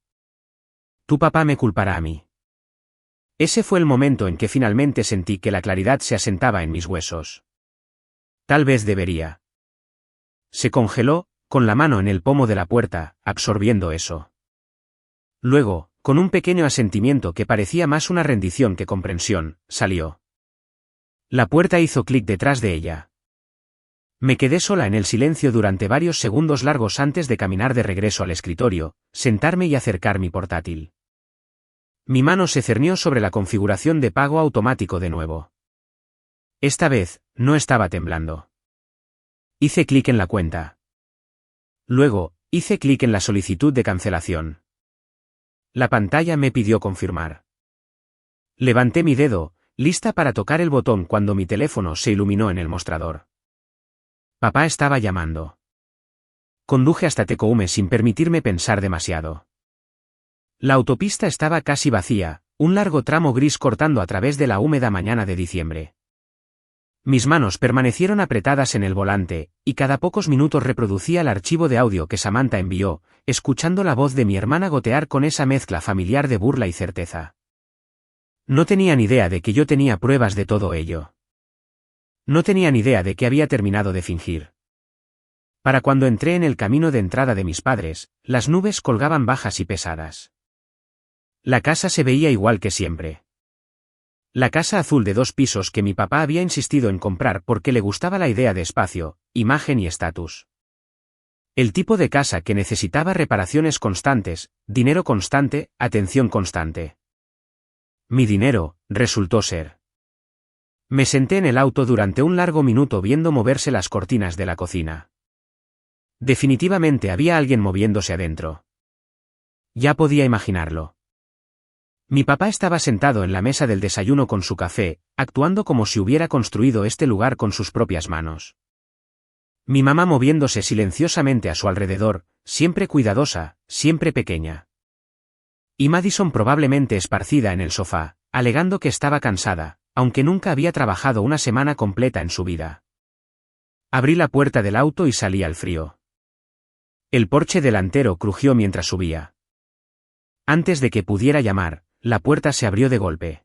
Tu papá me culpará a mí. Ese fue el momento en que finalmente sentí que la claridad se asentaba en mis huesos. Tal vez debería. Se congeló, con la mano en el pomo de la puerta, absorbiendo eso. Luego, con un pequeño asentimiento que parecía más una rendición que comprensión, salió. La puerta hizo clic detrás de ella. Me quedé sola en el silencio durante varios segundos largos antes de caminar de regreso al escritorio, sentarme y acercar mi portátil. Mi mano se cernió sobre la configuración de pago automático de nuevo. Esta vez, no estaba temblando. Hice clic en la cuenta. Luego, hice clic en la solicitud de cancelación. La pantalla me pidió confirmar. Levanté mi dedo, lista para tocar el botón cuando mi teléfono se iluminó en el mostrador. Papá estaba llamando. Conduje hasta Tecoume sin permitirme pensar demasiado. La autopista estaba casi vacía, un largo tramo gris cortando a través de la húmeda mañana de diciembre. Mis manos permanecieron apretadas en el volante, y cada pocos minutos reproducía el archivo de audio que Samantha envió, escuchando la voz de mi hermana gotear con esa mezcla familiar de burla y certeza. No tenía ni idea de que yo tenía pruebas de todo ello. No tenía ni idea de que había terminado de fingir. Para cuando entré en el camino de entrada de mis padres, las nubes colgaban bajas y pesadas. La casa se veía igual que siempre. La casa azul de 2 pisos que mi papá había insistido en comprar porque le gustaba la idea de espacio, imagen y estatus. El tipo de casa que necesitaba reparaciones constantes, dinero constante, atención constante. Mi dinero, resultó ser. Me senté en el auto durante un largo minuto viendo moverse las cortinas de la cocina. Definitivamente había alguien moviéndose adentro. Ya podía imaginarlo. Mi papá estaba sentado en la mesa del desayuno con su café, actuando como si hubiera construido este lugar con sus propias manos. Mi mamá moviéndose silenciosamente a su alrededor, siempre cuidadosa, siempre pequeña. Y Madison probablemente esparcida en el sofá, alegando que estaba cansada, aunque nunca había trabajado una semana completa en su vida. Abrí la puerta del auto y salí al frío. El porche delantero crujió mientras subía. Antes de que pudiera llamar, la puerta se abrió de golpe.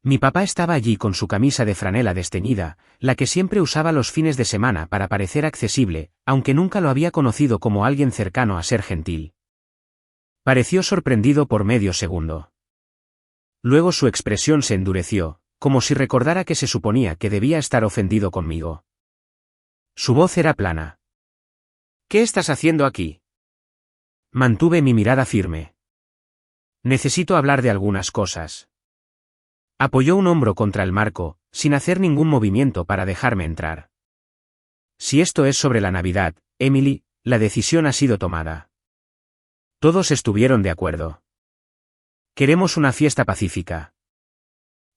Mi papá estaba allí con su camisa de franela desteñida, la que siempre usaba los fines de semana para parecer accesible, aunque nunca lo había conocido como alguien cercano a ser gentil. Pareció sorprendido por medio segundo. Luego su expresión se endureció, como si recordara que se suponía que debía estar ofendido conmigo. Su voz era plana. ¿Qué estás haciendo aquí? Mantuve mi mirada firme. Necesito hablar de algunas cosas. Apoyó un hombro contra el marco, sin hacer ningún movimiento para dejarme entrar. Si esto es sobre la Navidad, Emily, la decisión ha sido tomada. Todos estuvieron de acuerdo. Queremos una fiesta pacífica.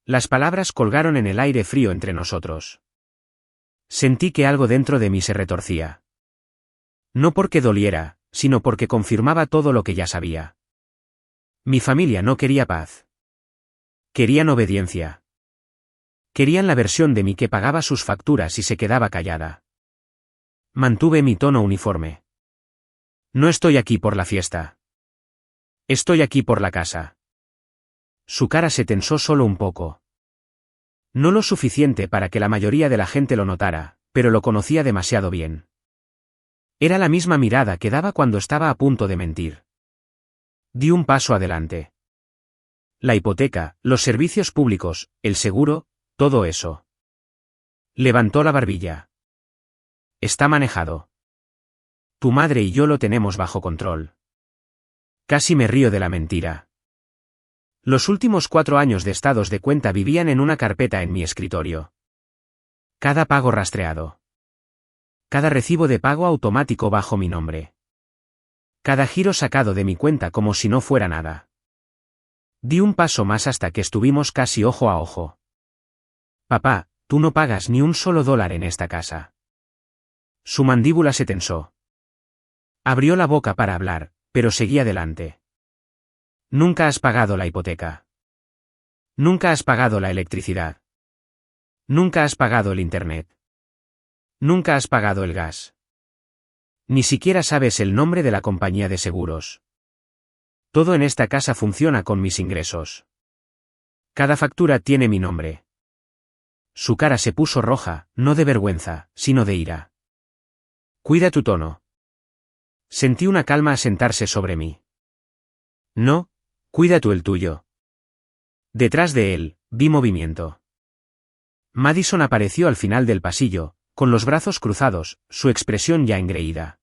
Las palabras colgaron en el aire frío entre nosotros. Sentí que algo dentro de mí se retorcía. No porque doliera, sino porque confirmaba todo lo que ya sabía. Mi familia no quería paz. Querían obediencia. Querían la versión de mí que pagaba sus facturas y se quedaba callada. Mantuve mi tono uniforme. No estoy aquí por la fiesta. Estoy aquí por la casa. Su cara se tensó solo un poco. No lo suficiente para que la mayoría de la gente lo notara, pero lo conocía demasiado bien. Era la misma mirada que daba cuando estaba a punto de mentir. Di un paso adelante. La hipoteca, los servicios públicos, el seguro, todo eso. Levantó la barbilla. Está manejado. Tu madre y yo lo tenemos bajo control. Casi me río de la mentira. Los últimos 4 años de estados de cuenta vivían en una carpeta en mi escritorio. Cada pago rastreado. Cada recibo de pago automático bajo mi nombre. Cada giro sacado de mi cuenta como si no fuera nada. Di un paso más hasta que estuvimos casi ojo a ojo. Papá, tú no pagas ni un solo dólar en esta casa. Su mandíbula se tensó. Abrió la boca para hablar, pero seguí adelante. Nunca has pagado la hipoteca. Nunca has pagado la electricidad. Nunca has pagado el internet. Nunca has pagado el gas. Ni siquiera sabes el nombre de la compañía de seguros. Todo en esta casa funciona con mis ingresos. Cada factura tiene mi nombre. Su cara se puso roja, no de vergüenza, sino de ira. Cuida tu tono, Sentí una calma asentarse sobre mí. No, cuida tú el tuyo. Detrás de él, vi movimiento. Madison apareció al final del pasillo, con los brazos cruzados, su expresión ya engreída.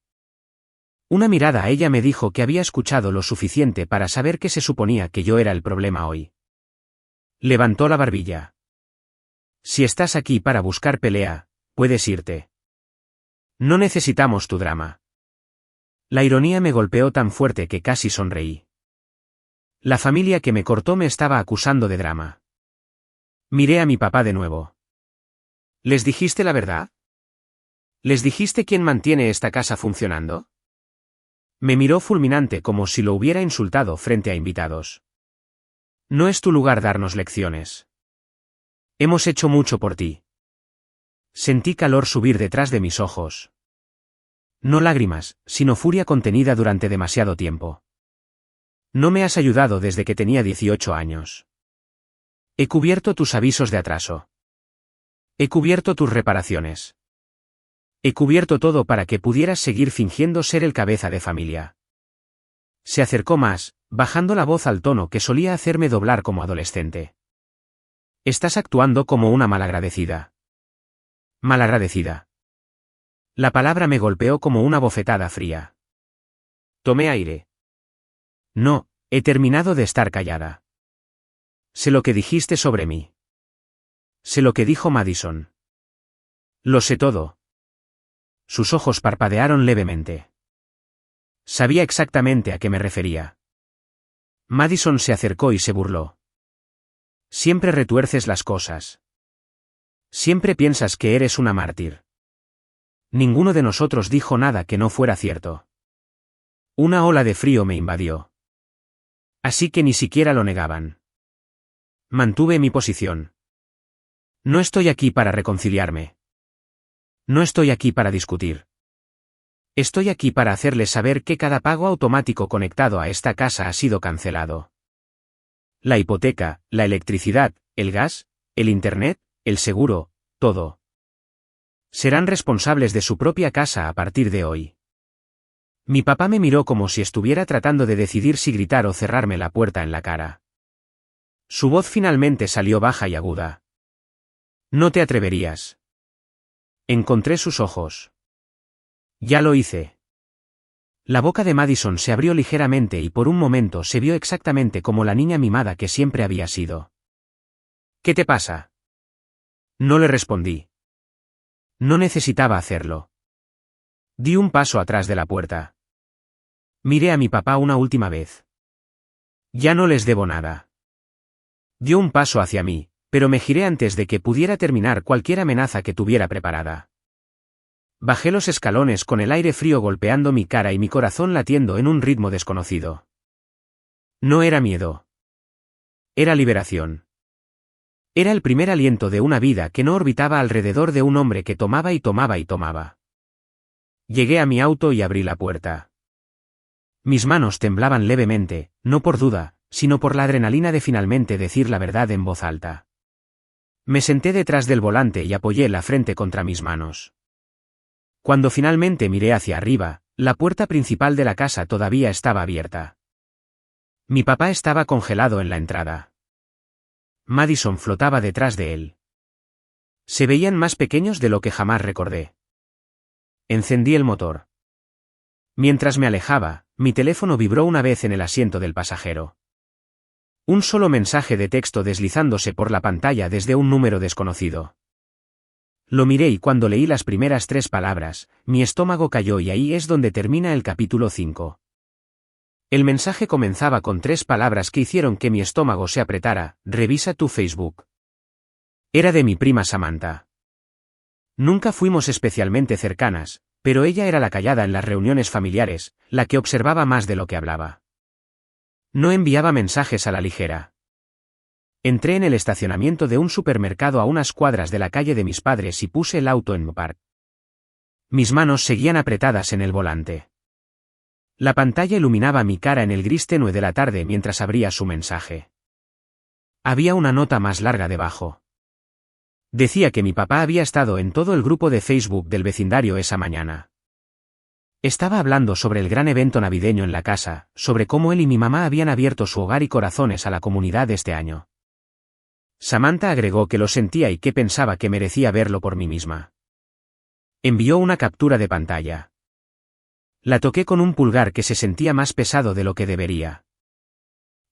Una mirada a ella me dijo que había escuchado lo suficiente para saber que se suponía que yo era el problema hoy. Levantó la barbilla. Si estás aquí para buscar pelea, puedes irte. No necesitamos tu drama. La ironía me golpeó tan fuerte que casi sonreí. La familia que me cortó me estaba acusando de drama. Miré a mi papá de nuevo. ¿Les dijiste la verdad? ¿Les dijiste quién mantiene esta casa funcionando? Me miró fulminante como si lo hubiera insultado frente a invitados. No es tu lugar darnos lecciones. Hemos hecho mucho por ti. Sentí calor subir detrás de mis ojos. No lágrimas, sino furia contenida durante demasiado tiempo. No me has ayudado desde que tenía 18 años. He cubierto tus avisos de atraso. He cubierto tus reparaciones. He cubierto todo para que pudieras seguir fingiendo ser el cabeza de familia. Se acercó más, bajando la voz al tono que solía hacerme doblar como adolescente. Estás actuando como una malagradecida. Malagradecida. La palabra me golpeó como una bofetada fría. Tomé aire. No, he terminado de estar callada. Sé lo que dijiste sobre mí. Sé lo que dijo Madison. Lo sé todo. Sus ojos parpadearon levemente. Sabía exactamente a qué me refería. Madison se acercó y se burló. Siempre retuerces las cosas. Siempre piensas que eres una mártir. Ninguno de nosotros dijo nada que no fuera cierto. Una ola de frío me invadió. Así que ni siquiera lo negaban. Mantuve mi posición. No estoy aquí para reconciliarme. No estoy aquí para discutir. Estoy aquí para hacerles saber que cada pago automático conectado a esta casa ha sido cancelado. La hipoteca, la electricidad, el gas, el internet, el seguro, todo. Serán responsables de su propia casa a partir de hoy. Mi papá me miró como si estuviera tratando de decidir si gritar o cerrarme la puerta en la cara. Su voz finalmente salió baja y aguda. No te atreverías. Encontré sus ojos. Ya lo hice. La boca de Madison se abrió ligeramente y por un momento se vio exactamente como la niña mimada que siempre había sido. ¿Qué te pasa? No le respondí. No necesitaba hacerlo. Di un paso atrás de la puerta. Miré a mi papá una última vez. Ya no les debo nada. Dio un paso hacia mí, pero me giré antes de que pudiera terminar cualquier amenaza que tuviera preparada. Bajé los escalones con el aire frío golpeando mi cara y mi corazón latiendo en un ritmo desconocido. No era miedo. Era liberación. Era el primer aliento de una vida que no orbitaba alrededor de un hombre que tomaba y tomaba y tomaba. Llegué a mi auto y abrí la puerta. Mis manos temblaban levemente, no por duda, sino por la adrenalina de finalmente decir la verdad en voz alta. Me senté detrás del volante y apoyé la frente contra mis manos. Cuando finalmente miré hacia arriba, la puerta principal de la casa todavía estaba abierta. Mi papá estaba congelado en la entrada. Madison flotaba detrás de él. Se veían más pequeños de lo que jamás recordé. Encendí el motor. Mientras me alejaba, mi teléfono vibró una vez en el asiento del pasajero. Un solo mensaje de texto deslizándose por la pantalla desde un número desconocido. Lo miré y cuando leí las primeras 3 palabras, mi estómago cayó y ahí es donde termina el capítulo 5. El mensaje comenzaba con 3 palabras que hicieron que mi estómago se apretara: revisa tu Facebook. Era de mi prima Samantha. Nunca fuimos especialmente cercanas, pero ella era la callada en las reuniones familiares, la que observaba más de lo que hablaba. No enviaba mensajes a la ligera. Entré en el estacionamiento de un supermercado a unas cuadras de la calle de mis padres y puse el auto en park. Mis manos seguían apretadas en el volante. La pantalla iluminaba mi cara en el gris tenue de la tarde mientras abría su mensaje. Había una nota más larga debajo. Decía que mi papá había estado en todo el grupo de Facebook del vecindario esa mañana. Estaba hablando sobre el gran evento navideño en la casa, sobre cómo él y mi mamá habían abierto su hogar y corazones a la comunidad este año. Samantha agregó que lo sentía y que pensaba que merecía verlo por mí misma. Envió una captura de pantalla. La toqué con un pulgar que se sentía más pesado de lo que debería.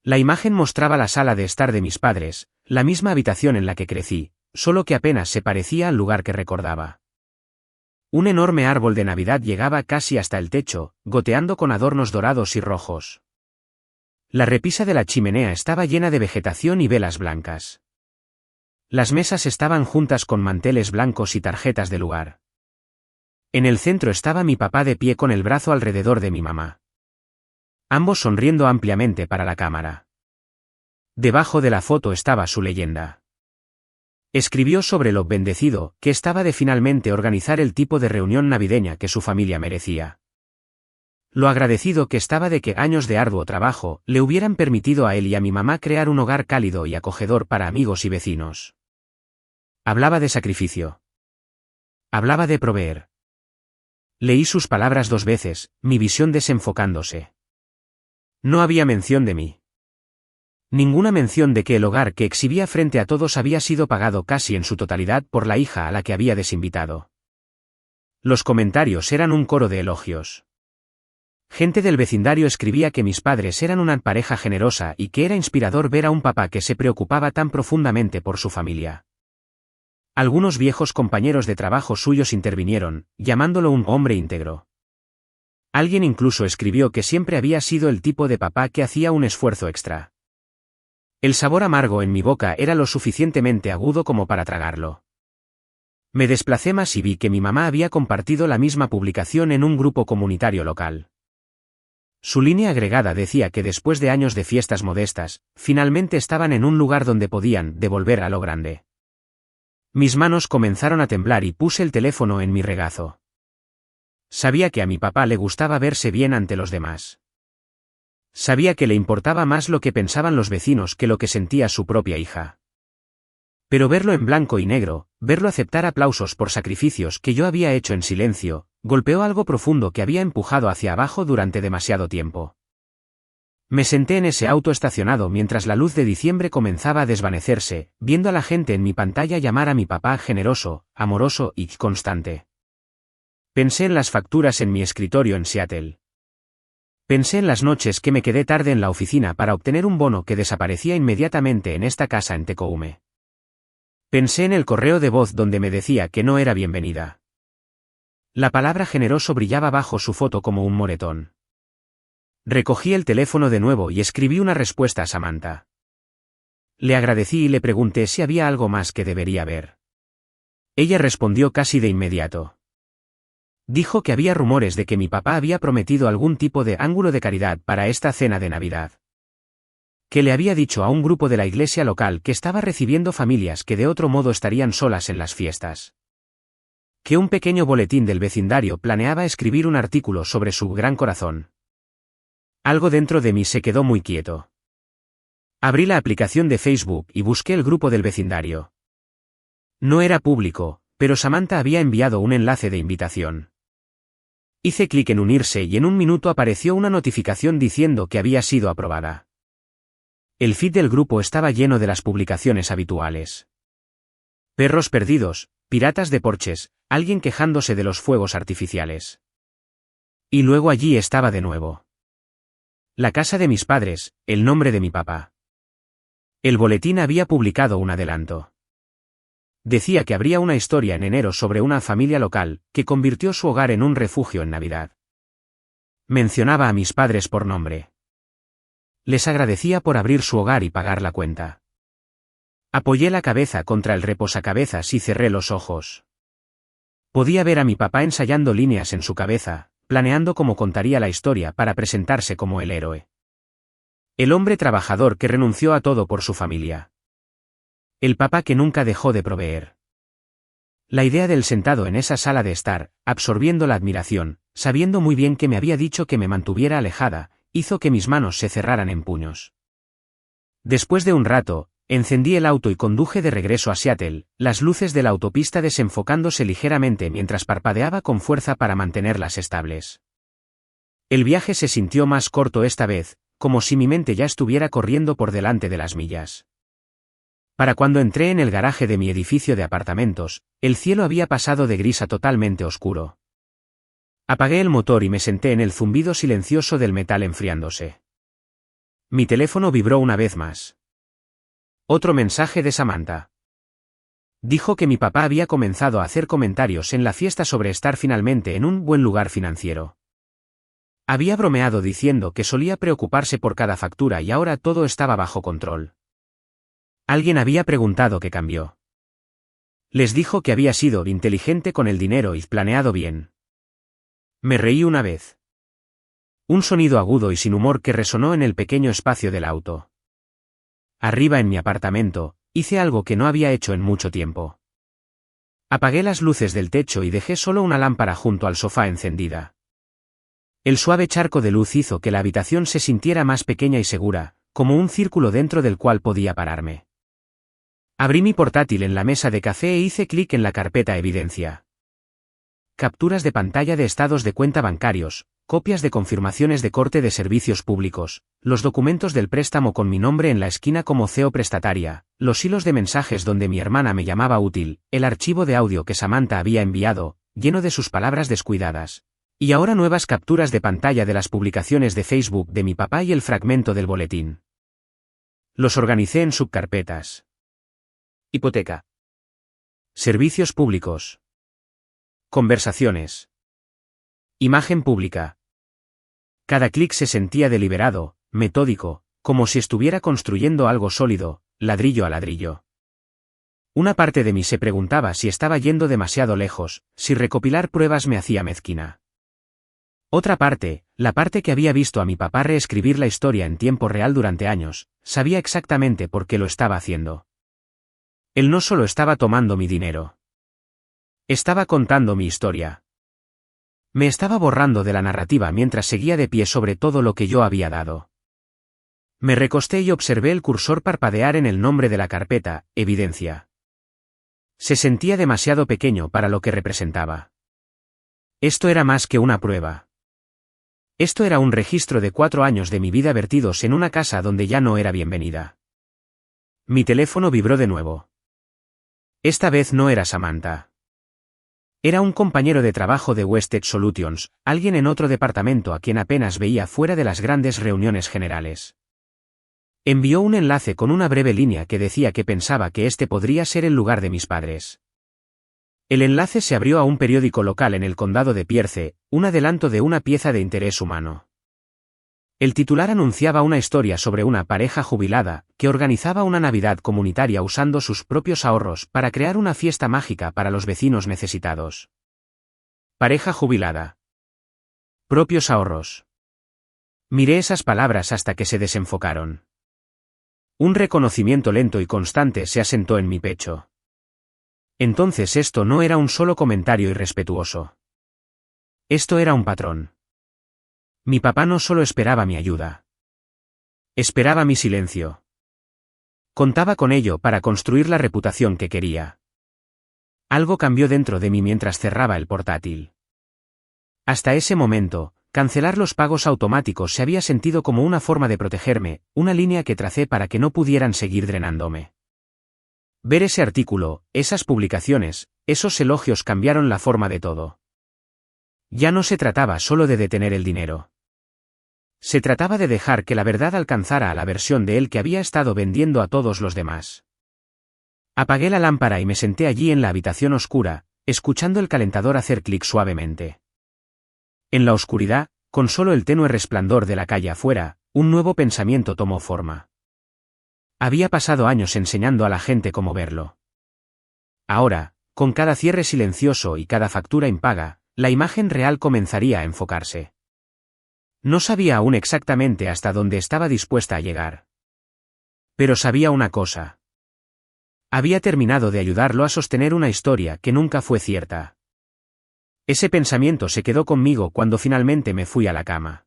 La imagen mostraba la sala de estar de mis padres, la misma habitación en la que crecí, solo que apenas se parecía al lugar que recordaba. Un enorme árbol de Navidad llegaba casi hasta el techo, goteando con adornos dorados y rojos. La repisa de la chimenea estaba llena de vegetación y velas blancas. Las mesas estaban juntas con manteles blancos y tarjetas de lugar. En el centro estaba mi papá de pie con el brazo alrededor de mi mamá. Ambos sonriendo ampliamente para la cámara. Debajo de la foto estaba su leyenda. Escribió sobre lo bendecido que estaba de finalmente organizar el tipo de reunión navideña que su familia merecía. Lo agradecido que estaba de que años de arduo trabajo le hubieran permitido a él y a mi mamá crear un hogar cálido y acogedor para amigos y vecinos. Hablaba de sacrificio. Hablaba de proveer. Leí sus palabras 2 veces, mi visión desenfocándose. No había mención de mí. Ninguna mención de que el hogar que exhibía frente a todos había sido pagado casi en su totalidad por la hija a la que había desinvitado. Los comentarios eran un coro de elogios. Gente del vecindario escribía que mis padres eran una pareja generosa y que era inspirador ver a un papá que se preocupaba tan profundamente por su familia. Algunos viejos compañeros de trabajo suyos intervinieron, llamándolo un hombre íntegro. Alguien incluso escribió que siempre había sido el tipo de papá que hacía un esfuerzo extra. El sabor amargo en mi boca era lo suficientemente agudo como para tragarlo. Me desplacé más y vi que mi mamá había compartido la misma publicación en un grupo comunitario local. Su línea agregada decía que después de años de fiestas modestas, finalmente estaban en un lugar donde podían devolver a lo grande. Mis manos comenzaron a temblar y puse el teléfono en mi regazo. Sabía que a mi papá le gustaba verse bien ante los demás. Sabía que le importaba más lo que pensaban los vecinos que lo que sentía su propia hija. Pero verlo en blanco y negro, verlo aceptar aplausos por sacrificios que yo había hecho en silencio, golpeó algo profundo que había empujado hacia abajo durante demasiado tiempo. Me senté en ese auto estacionado mientras la luz de diciembre comenzaba a desvanecerse, viendo a la gente en mi pantalla llamar a mi papá generoso, amoroso y constante. Pensé en las facturas en mi escritorio en Seattle. Pensé en las noches que me quedé tarde en la oficina para obtener un bono que desaparecía inmediatamente en esta casa en Tecoume. Pensé en el correo de voz donde me decía que no era bienvenida. La palabra generoso brillaba bajo su foto como un moretón. Recogí el teléfono de nuevo y escribí una respuesta a Samantha. Le agradecí y le pregunté si había algo más que debería ver. Ella respondió casi de inmediato. Dijo que había rumores de que mi papá había prometido algún tipo de ángulo de caridad para esta cena de Navidad. Que le había dicho a un grupo de la iglesia local que estaba recibiendo familias que de otro modo estarían solas en las fiestas. Que un pequeño boletín del vecindario planeaba escribir un artículo sobre su gran corazón. Algo dentro de mí se quedó muy quieto. Abrí la aplicación de Facebook y busqué el grupo del vecindario. No era público, pero Samantha había enviado un enlace de invitación. Hice clic en unirse y en un minuto apareció una notificación diciendo que había sido aprobada. El feed del grupo estaba lleno de las publicaciones habituales. Perros perdidos, piratas de Porches, alguien quejándose de los fuegos artificiales. Y luego allí estaba de nuevo. La casa de mis padres, el nombre de mi papá. El boletín había publicado un adelanto. Decía que habría una historia en enero sobre una familia local, que convirtió su hogar en un refugio en Navidad. Mencionaba a mis padres por nombre. Les agradecía por abrir su hogar y pagar la cuenta. Apoyé la cabeza contra el reposacabezas y cerré los ojos. Podía ver a mi papá ensayando líneas en su cabeza, planeando cómo contaría la historia para presentarse como el héroe. El hombre trabajador que renunció a todo por su familia. El papá que nunca dejó de proveer. La idea del sentado en esa sala de estar, absorbiendo la admiración, sabiendo muy bien que me había dicho que me mantuviera alejada, hizo que mis manos se cerraran en puños. Después de un rato, encendí el auto y conduje de regreso a Seattle, las luces de la autopista desenfocándose ligeramente mientras parpadeaba con fuerza para mantenerlas estables. El viaje se sintió más corto esta vez, como si mi mente ya estuviera corriendo por delante de las millas. Para cuando entré en el garaje de mi edificio de apartamentos, el cielo había pasado de gris a totalmente oscuro. Apagué el motor y me senté en el zumbido silencioso del metal enfriándose. Mi teléfono vibró una vez más. Otro mensaje de Samantha. Dijo que mi papá había comenzado a hacer comentarios en la fiesta sobre estar finalmente en un buen lugar financiero. Había bromeado diciendo que solía preocuparse por cada factura y ahora todo estaba bajo control. Alguien había preguntado qué cambió. Les dijo que había sido inteligente con el dinero y planeado bien. Me reí una vez. Un sonido agudo y sin humor que resonó en el pequeño espacio del auto. Arriba en mi apartamento, hice algo que no había hecho en mucho tiempo. Apagué las luces del techo y dejé solo una lámpara junto al sofá encendida. El suave charco de luz hizo que la habitación se sintiera más pequeña y segura, como un círculo dentro del cual podía pararme. Abrí mi portátil en la mesa de café e hice clic en la carpeta Evidencia. Capturas de pantalla de estados de cuenta bancarios, copias de confirmaciones de corte de servicios públicos, los documentos del préstamo con mi nombre en la esquina como CEO prestataria, los hilos de mensajes donde mi hermana me llamaba útil, el archivo de audio que Samantha había enviado, lleno de sus palabras descuidadas. Y ahora nuevas capturas de pantalla de las publicaciones de Facebook de mi papá y el fragmento del boletín. Los organicé en subcarpetas. Hipoteca. Servicios públicos. Conversaciones. Imagen pública. Cada clic se sentía deliberado, metódico, como si estuviera construyendo algo sólido, ladrillo a ladrillo. Una parte de mí se preguntaba si estaba yendo demasiado lejos, si recopilar pruebas me hacía mezquina. Otra parte, la parte que había visto a mi papá reescribir la historia en tiempo real durante años, sabía exactamente por qué lo estaba haciendo. Él no solo estaba tomando mi dinero. Estaba contando mi historia. Me estaba borrando de la narrativa mientras seguía de pie sobre todo lo que yo había dado. Me recosté y observé el cursor parpadear en el nombre de la carpeta, Evidencia. Se sentía demasiado pequeño para lo que representaba. Esto era más que una prueba. Esto era un registro de 4 años de mi vida vertidos en una casa donde ya no era bienvenida. Mi teléfono vibró de nuevo. Esta vez no era Samantha. Era un compañero de trabajo de Wested Solutions, alguien en otro departamento a quien apenas veía fuera de las grandes reuniones generales. Envió un enlace con una breve línea que decía que pensaba que este podría ser el lugar de mis padres. El enlace se abrió a un periódico local en el condado de Pierce, un adelanto de una pieza de interés humano. El titular anunciaba una historia sobre una pareja jubilada, que organizaba una Navidad comunitaria usando sus propios ahorros para crear una fiesta mágica para los vecinos necesitados. Pareja jubilada. Propios ahorros. Miré esas palabras hasta que se desenfocaron. Un reconocimiento lento y constante se asentó en mi pecho. Entonces esto no era un solo comentario irrespetuoso. Esto era un patrón. Mi papá no solo esperaba mi ayuda. Esperaba mi silencio. Contaba con ello para construir la reputación que quería. Algo cambió dentro de mí mientras cerraba el portátil. Hasta ese momento, cancelar los pagos automáticos se había sentido como una forma de protegerme, una línea que tracé para que no pudieran seguir drenándome. Ver ese artículo, esas publicaciones, esos elogios cambiaron la forma de todo. Ya no se trataba solo de detener el dinero. Se trataba de dejar que la verdad alcanzara a la versión de él que había estado vendiendo a todos los demás. Apagué la lámpara y me senté allí en la habitación oscura, escuchando el calentador hacer clic suavemente. En la oscuridad, con solo el tenue resplandor de la calle afuera, un nuevo pensamiento tomó forma. Había pasado años enseñando a la gente cómo verlo. Ahora, con cada cierre silencioso y cada factura impaga, la imagen real comenzaría a enfocarse. No sabía aún exactamente hasta dónde estaba dispuesta a llegar. Pero sabía una cosa. Había terminado de ayudarlo a sostener una historia que nunca fue cierta. Ese pensamiento se quedó conmigo cuando finalmente me fui a la cama.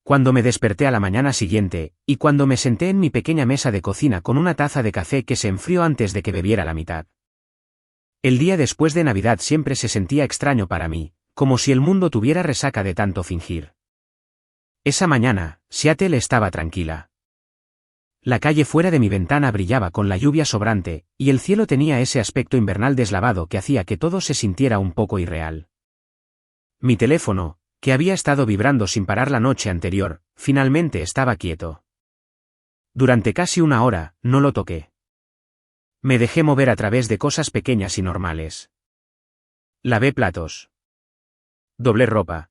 Cuando me desperté a la mañana siguiente, y cuando me senté en mi pequeña mesa de cocina con una taza de café que se enfrió antes de que bebiera la mitad. El día después de Navidad siempre se sentía extraño para mí, como si el mundo tuviera resaca de tanto fingir. Esa mañana, Seattle estaba tranquila. La calle fuera de mi ventana brillaba con la lluvia sobrante, y el cielo tenía ese aspecto invernal deslavado que hacía que todo se sintiera un poco irreal. Mi teléfono, que había estado vibrando sin parar la noche anterior, finalmente estaba quieto. Durante casi una hora, no lo toqué. Me dejé mover a través de cosas pequeñas y normales. Lavé platos. Doblé ropa.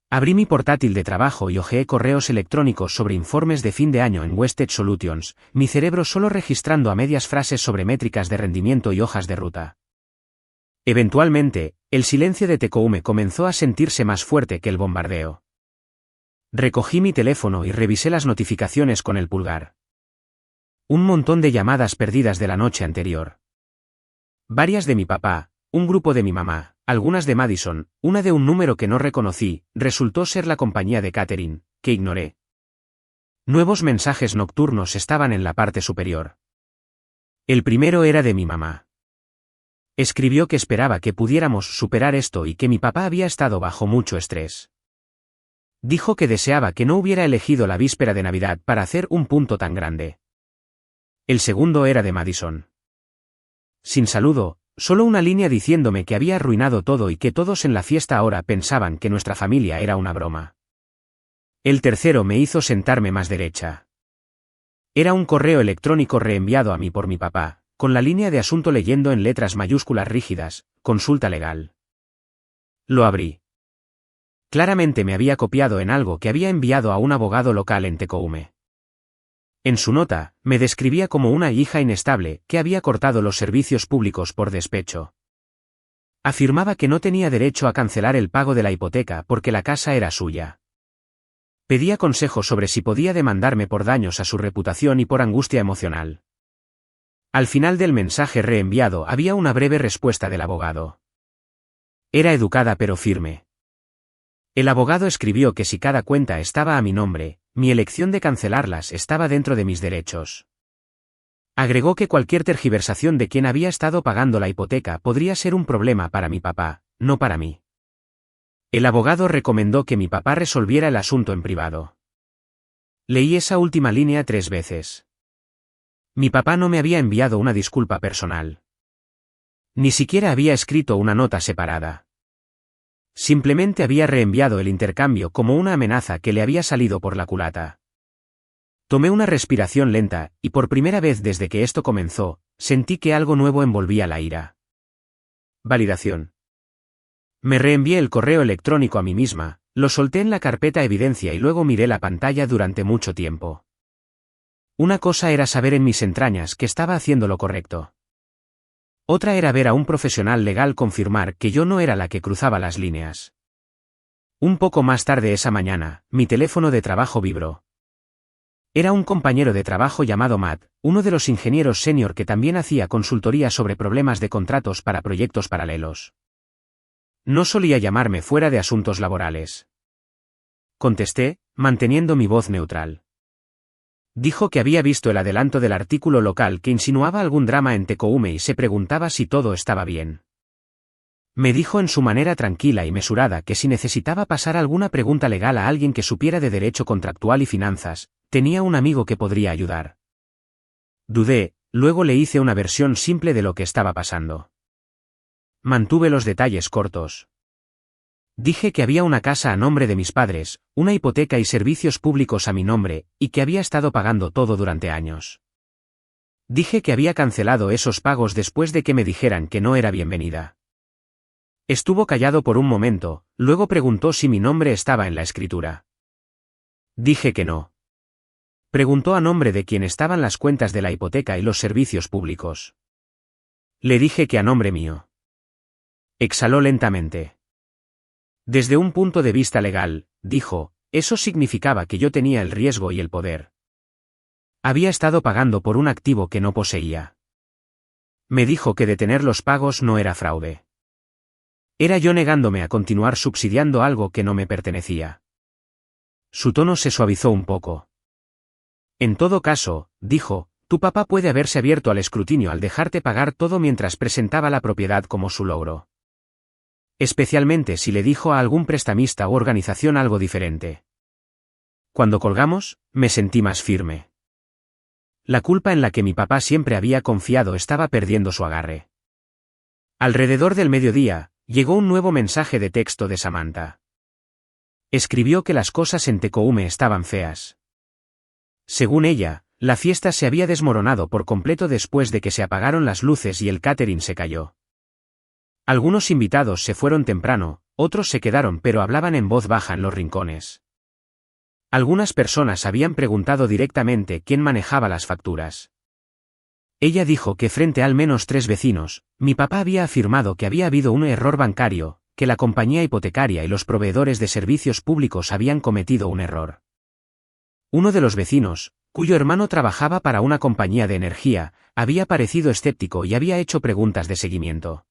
Abrí mi portátil de trabajo y hojeé correos electrónicos sobre informes de fin de año en Wasted Solutions, mi cerebro solo registrando a medias frases sobre métricas de rendimiento y hojas de ruta. Eventualmente, el silencio de Tecoume comenzó a sentirse más fuerte que el bombardeo. Recogí mi teléfono y revisé las notificaciones con el pulgar. Un montón de llamadas perdidas de la noche anterior. Varias de mi papá, un grupo de mi mamá, algunas de Madison, una de un número que no reconocí, resultó ser la compañía de catering, que ignoré. Nuevos mensajes nocturnos estaban en la parte superior. El primero era de mi mamá. Escribió que esperaba que pudiéramos superar esto y que mi papá había estado bajo mucho estrés. Dijo que deseaba que no hubiera elegido la víspera de Navidad para hacer un punto tan grande. El segundo era de Madison. Sin saludo, solo una línea diciéndome que había arruinado todo y que todos en la fiesta ahora pensaban que nuestra familia era una broma. El tercero me hizo sentarme más derecha. Era un correo electrónico reenviado a mí por mi papá, con la línea de asunto leyendo en letras mayúsculas rígidas, consulta legal. Lo abrí. Claramente me había copiado en algo que había enviado a un abogado local en Tecoume. En su nota, me describía como una hija inestable que había cortado los servicios públicos por despecho. Afirmaba que no tenía derecho a cancelar el pago de la hipoteca porque la casa era suya. Pedía consejo sobre si podía demandarme por daños a su reputación y por angustia emocional. Al final del mensaje reenviado había una breve respuesta del abogado. Era educada pero firme. El abogado escribió que si cada cuenta estaba a mi nombre, mi elección de cancelarlas estaba dentro de mis derechos. Agregó que cualquier tergiversación de quien había estado pagando la hipoteca podría ser un problema para mi papá, no para mí. El abogado recomendó que mi papá resolviera el asunto en privado. Leí esa última línea 3 veces. Mi papá no me había enviado una disculpa personal. Ni siquiera había escrito una nota separada. Simplemente había reenviado el intercambio como una amenaza que le había salido por la culata. Tomé una respiración lenta, y por primera vez desde que esto comenzó, sentí que algo nuevo envolvía la ira. Validación. Me reenvié el correo electrónico a mí misma, lo solté en la carpeta evidencia y luego miré la pantalla durante mucho tiempo. Una cosa era saber en mis entrañas que estaba haciendo lo correcto. Otra era ver a un profesional legal confirmar que yo no era la que cruzaba las líneas. Un poco más tarde esa mañana, mi teléfono de trabajo vibró. Era un compañero de trabajo llamado Matt, uno de los ingenieros senior que también hacía consultoría sobre problemas de contratos para proyectos paralelos. No solía llamarme fuera de asuntos laborales. Contesté, manteniendo mi voz neutral. Dijo que había visto el adelanto del artículo local que insinuaba algún drama en Tecoume y se preguntaba si todo estaba bien. Me dijo en su manera tranquila y mesurada que si necesitaba pasar alguna pregunta legal a alguien que supiera de derecho contractual y finanzas, tenía un amigo que podría ayudar. Dudé, luego le hice una versión simple de lo que estaba pasando. Mantuve los detalles cortos. Dije que había una casa a nombre de mis padres, una hipoteca y servicios públicos a mi nombre, y que había estado pagando todo durante años. Dije que había cancelado esos pagos después de que me dijeran que no era bienvenida. Estuvo callado por un momento, luego preguntó si mi nombre estaba en la escritura. Dije que no. Preguntó a nombre de quién estaban las cuentas de la hipoteca y los servicios públicos. Le dije que a nombre mío. Exhaló lentamente. Desde un punto de vista legal, dijo, eso significaba que yo tenía el riesgo y el poder. Había estado pagando por un activo que no poseía. Me dijo que detener los pagos no era fraude. Era yo negándome a continuar subsidiando algo que no me pertenecía. Su tono se suavizó un poco. En todo caso, dijo, tu papá puede haberse abierto al escrutinio al dejarte pagar todo mientras presentaba la propiedad como su logro. Especialmente si le dijo a algún prestamista o organización algo diferente. Cuando colgamos, me sentí más firme. La culpa en la que mi papá siempre había confiado estaba perdiendo su agarre. Alrededor del mediodía, llegó un nuevo mensaje de texto de Samantha. Escribió que las cosas en Tecoume estaban feas. Según ella, la fiesta se había desmoronado por completo después de que se apagaron las luces y el catering se cayó. Algunos invitados se fueron temprano, otros se quedaron pero hablaban en voz baja en los rincones. Algunas personas habían preguntado directamente quién manejaba las facturas. Ella dijo que frente a al menos 3 vecinos, mi papá había afirmado que había habido un error bancario, que la compañía hipotecaria y los proveedores de servicios públicos habían cometido un error. Uno de los vecinos, cuyo hermano trabajaba para una compañía de energía, había parecido escéptico y había hecho preguntas de seguimiento.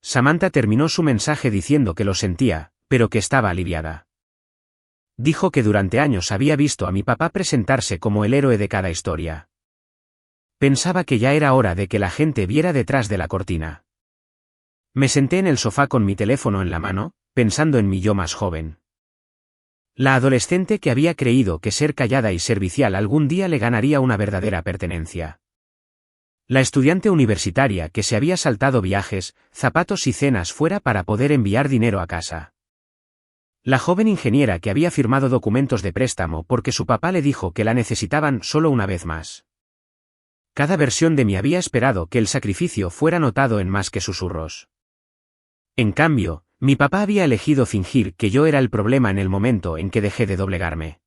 Samantha terminó su mensaje diciendo que lo sentía, pero que estaba aliviada. Dijo que durante años había visto a mi papá presentarse como el héroe de cada historia. Pensaba que ya era hora de que la gente viera detrás de la cortina. Me senté en el sofá con mi teléfono en la mano, pensando en mi yo más joven. La adolescente que había creído que ser callada y servicial algún día le ganaría una verdadera pertenencia. La estudiante universitaria que se había saltado viajes, zapatos y cenas fuera para poder enviar dinero a casa. La joven ingeniera que había firmado documentos de préstamo porque su papá le dijo que la necesitaban solo una vez más. Cada versión de mí había esperado que el sacrificio fuera notado en más que susurros. En cambio, mi papá había elegido fingir que yo era el problema en el momento en que dejé de doblegarme.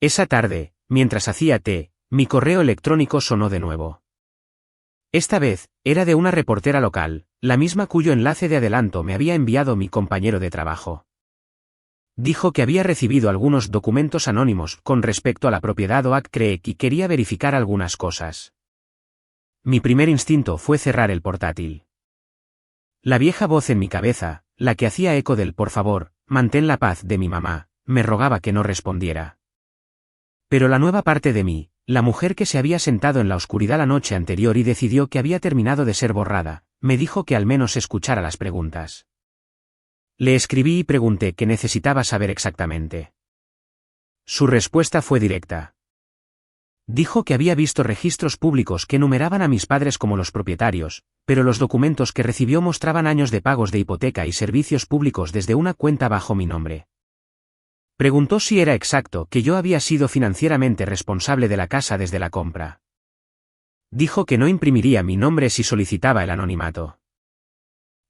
Esa tarde, mientras hacía té, mi correo electrónico sonó de nuevo. Esta vez, era de una reportera local, la misma cuyo enlace de adelanto me había enviado mi compañero de trabajo. Dijo que había recibido algunos documentos anónimos con respecto a la propiedad Oak Creek y quería verificar algunas cosas. Mi primer instinto fue cerrar el portátil. La vieja voz en mi cabeza, la que hacía eco del por favor, mantén la paz de mi mamá, me rogaba que no respondiera. Pero la nueva parte de mí, la mujer que se había sentado en la oscuridad la noche anterior y decidió que había terminado de ser borrada, me dijo que al menos escuchara las preguntas. Le escribí y pregunté qué necesitaba saber exactamente. Su respuesta fue directa. Dijo que había visto registros públicos que numeraban a mis padres como los propietarios, pero los documentos que recibió mostraban años de pagos de hipoteca y servicios públicos desde una cuenta bajo mi nombre. Preguntó si era exacto que yo había sido financieramente responsable de la casa desde la compra. Dijo que no imprimiría mi nombre si solicitaba el anonimato.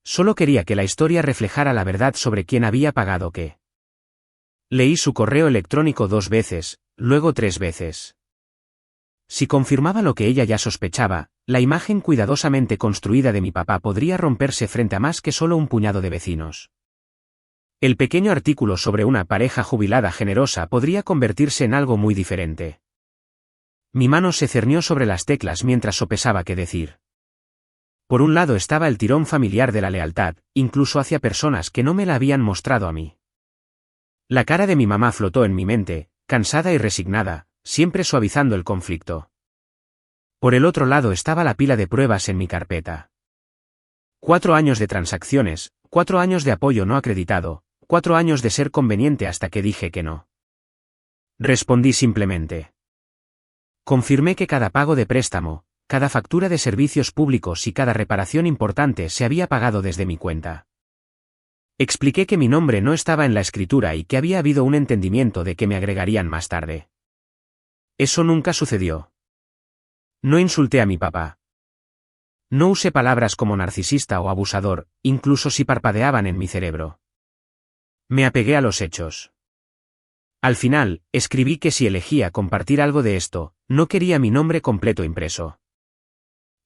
Solo quería que la historia reflejara la verdad sobre quién había pagado qué. Leí su correo electrónico 2 veces, luego 3 veces. Si confirmaba lo que ella ya sospechaba, la imagen cuidadosamente construida de mi papá podría romperse frente a más que solo un puñado de vecinos. El pequeño artículo sobre una pareja jubilada generosa podría convertirse en algo muy diferente. Mi mano se cernió sobre las teclas mientras sopesaba qué decir. Por un lado estaba el tirón familiar de la lealtad, incluso hacia personas que no me la habían mostrado a mí. La cara de mi mamá flotó en mi mente, cansada y resignada, siempre suavizando el conflicto. Por el otro lado estaba la pila de pruebas en mi carpeta. 4 años de transacciones, 4 años de apoyo no acreditado, 4 años de ser conveniente hasta que dije que no. Respondí simplemente. Confirmé que cada pago de préstamo, cada factura de servicios públicos y cada reparación importante se había pagado desde mi cuenta. Expliqué que mi nombre no estaba en la escritura y que había habido un entendimiento de que me agregarían más tarde. Eso nunca sucedió. No insulté a mi papá. No usé palabras como narcisista o abusador, incluso si parpadeaban en mi cerebro. Me apegué a los hechos. Al final, escribí que si elegía compartir algo de esto, no quería mi nombre completo impreso.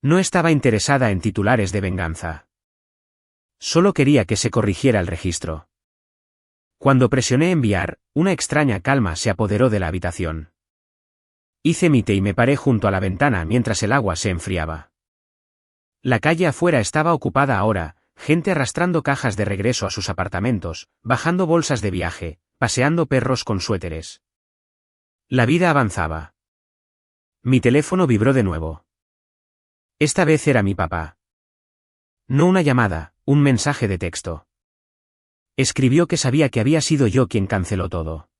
No estaba interesada en titulares de venganza. Solo quería que se corrigiera el registro. Cuando presioné enviar, una extraña calma se apoderó de la habitación. Hice mi té y me paré junto a la ventana mientras el agua se enfriaba. La calle afuera estaba ocupada ahora, gente arrastrando cajas de regreso a sus apartamentos, bajando bolsas de viaje, paseando perros con suéteres. La vida avanzaba. Mi teléfono vibró de nuevo. Esta vez era mi papá. No una llamada, un mensaje de texto. Escribió que sabía que había sido yo quien canceló todo.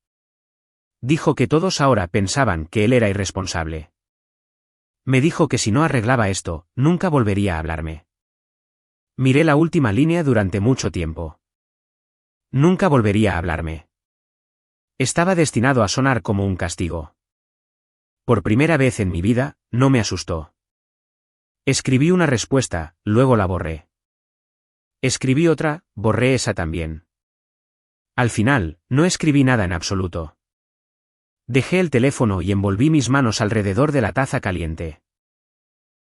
Dijo que todos ahora pensaban que él era irresponsable. Me dijo que si no arreglaba esto, nunca volvería a hablarme. Miré la última línea durante mucho tiempo. Nunca volvería a hablarme. Estaba destinado a sonar como un castigo. Por primera vez en mi vida, no me asustó. Escribí una respuesta, luego la borré. Escribí otra, borré esa también. Al final, no escribí nada en absoluto. Dejé el teléfono y envolví mis manos alrededor de la taza caliente.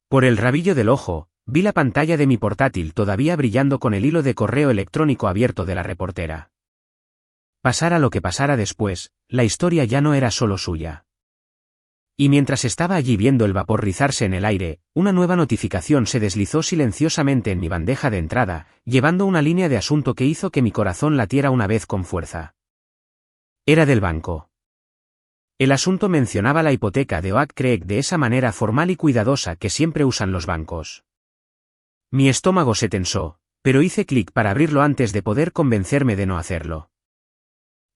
Por el rabillo del ojo, vi la pantalla de mi portátil todavía brillando con el hilo de correo electrónico abierto de la reportera. Pasara lo que pasara después, la historia ya no era solo suya. Y mientras estaba allí viendo el vapor rizarse en el aire, una nueva notificación se deslizó silenciosamente en mi bandeja de entrada, llevando una línea de asunto que hizo que mi corazón latiera una vez con fuerza. Era del banco. El asunto mencionaba la hipoteca de Oak Creek de esa manera formal y cuidadosa que siempre usan los bancos. Mi estómago se tensó, pero hice clic para abrirlo antes de poder convencerme de no hacerlo.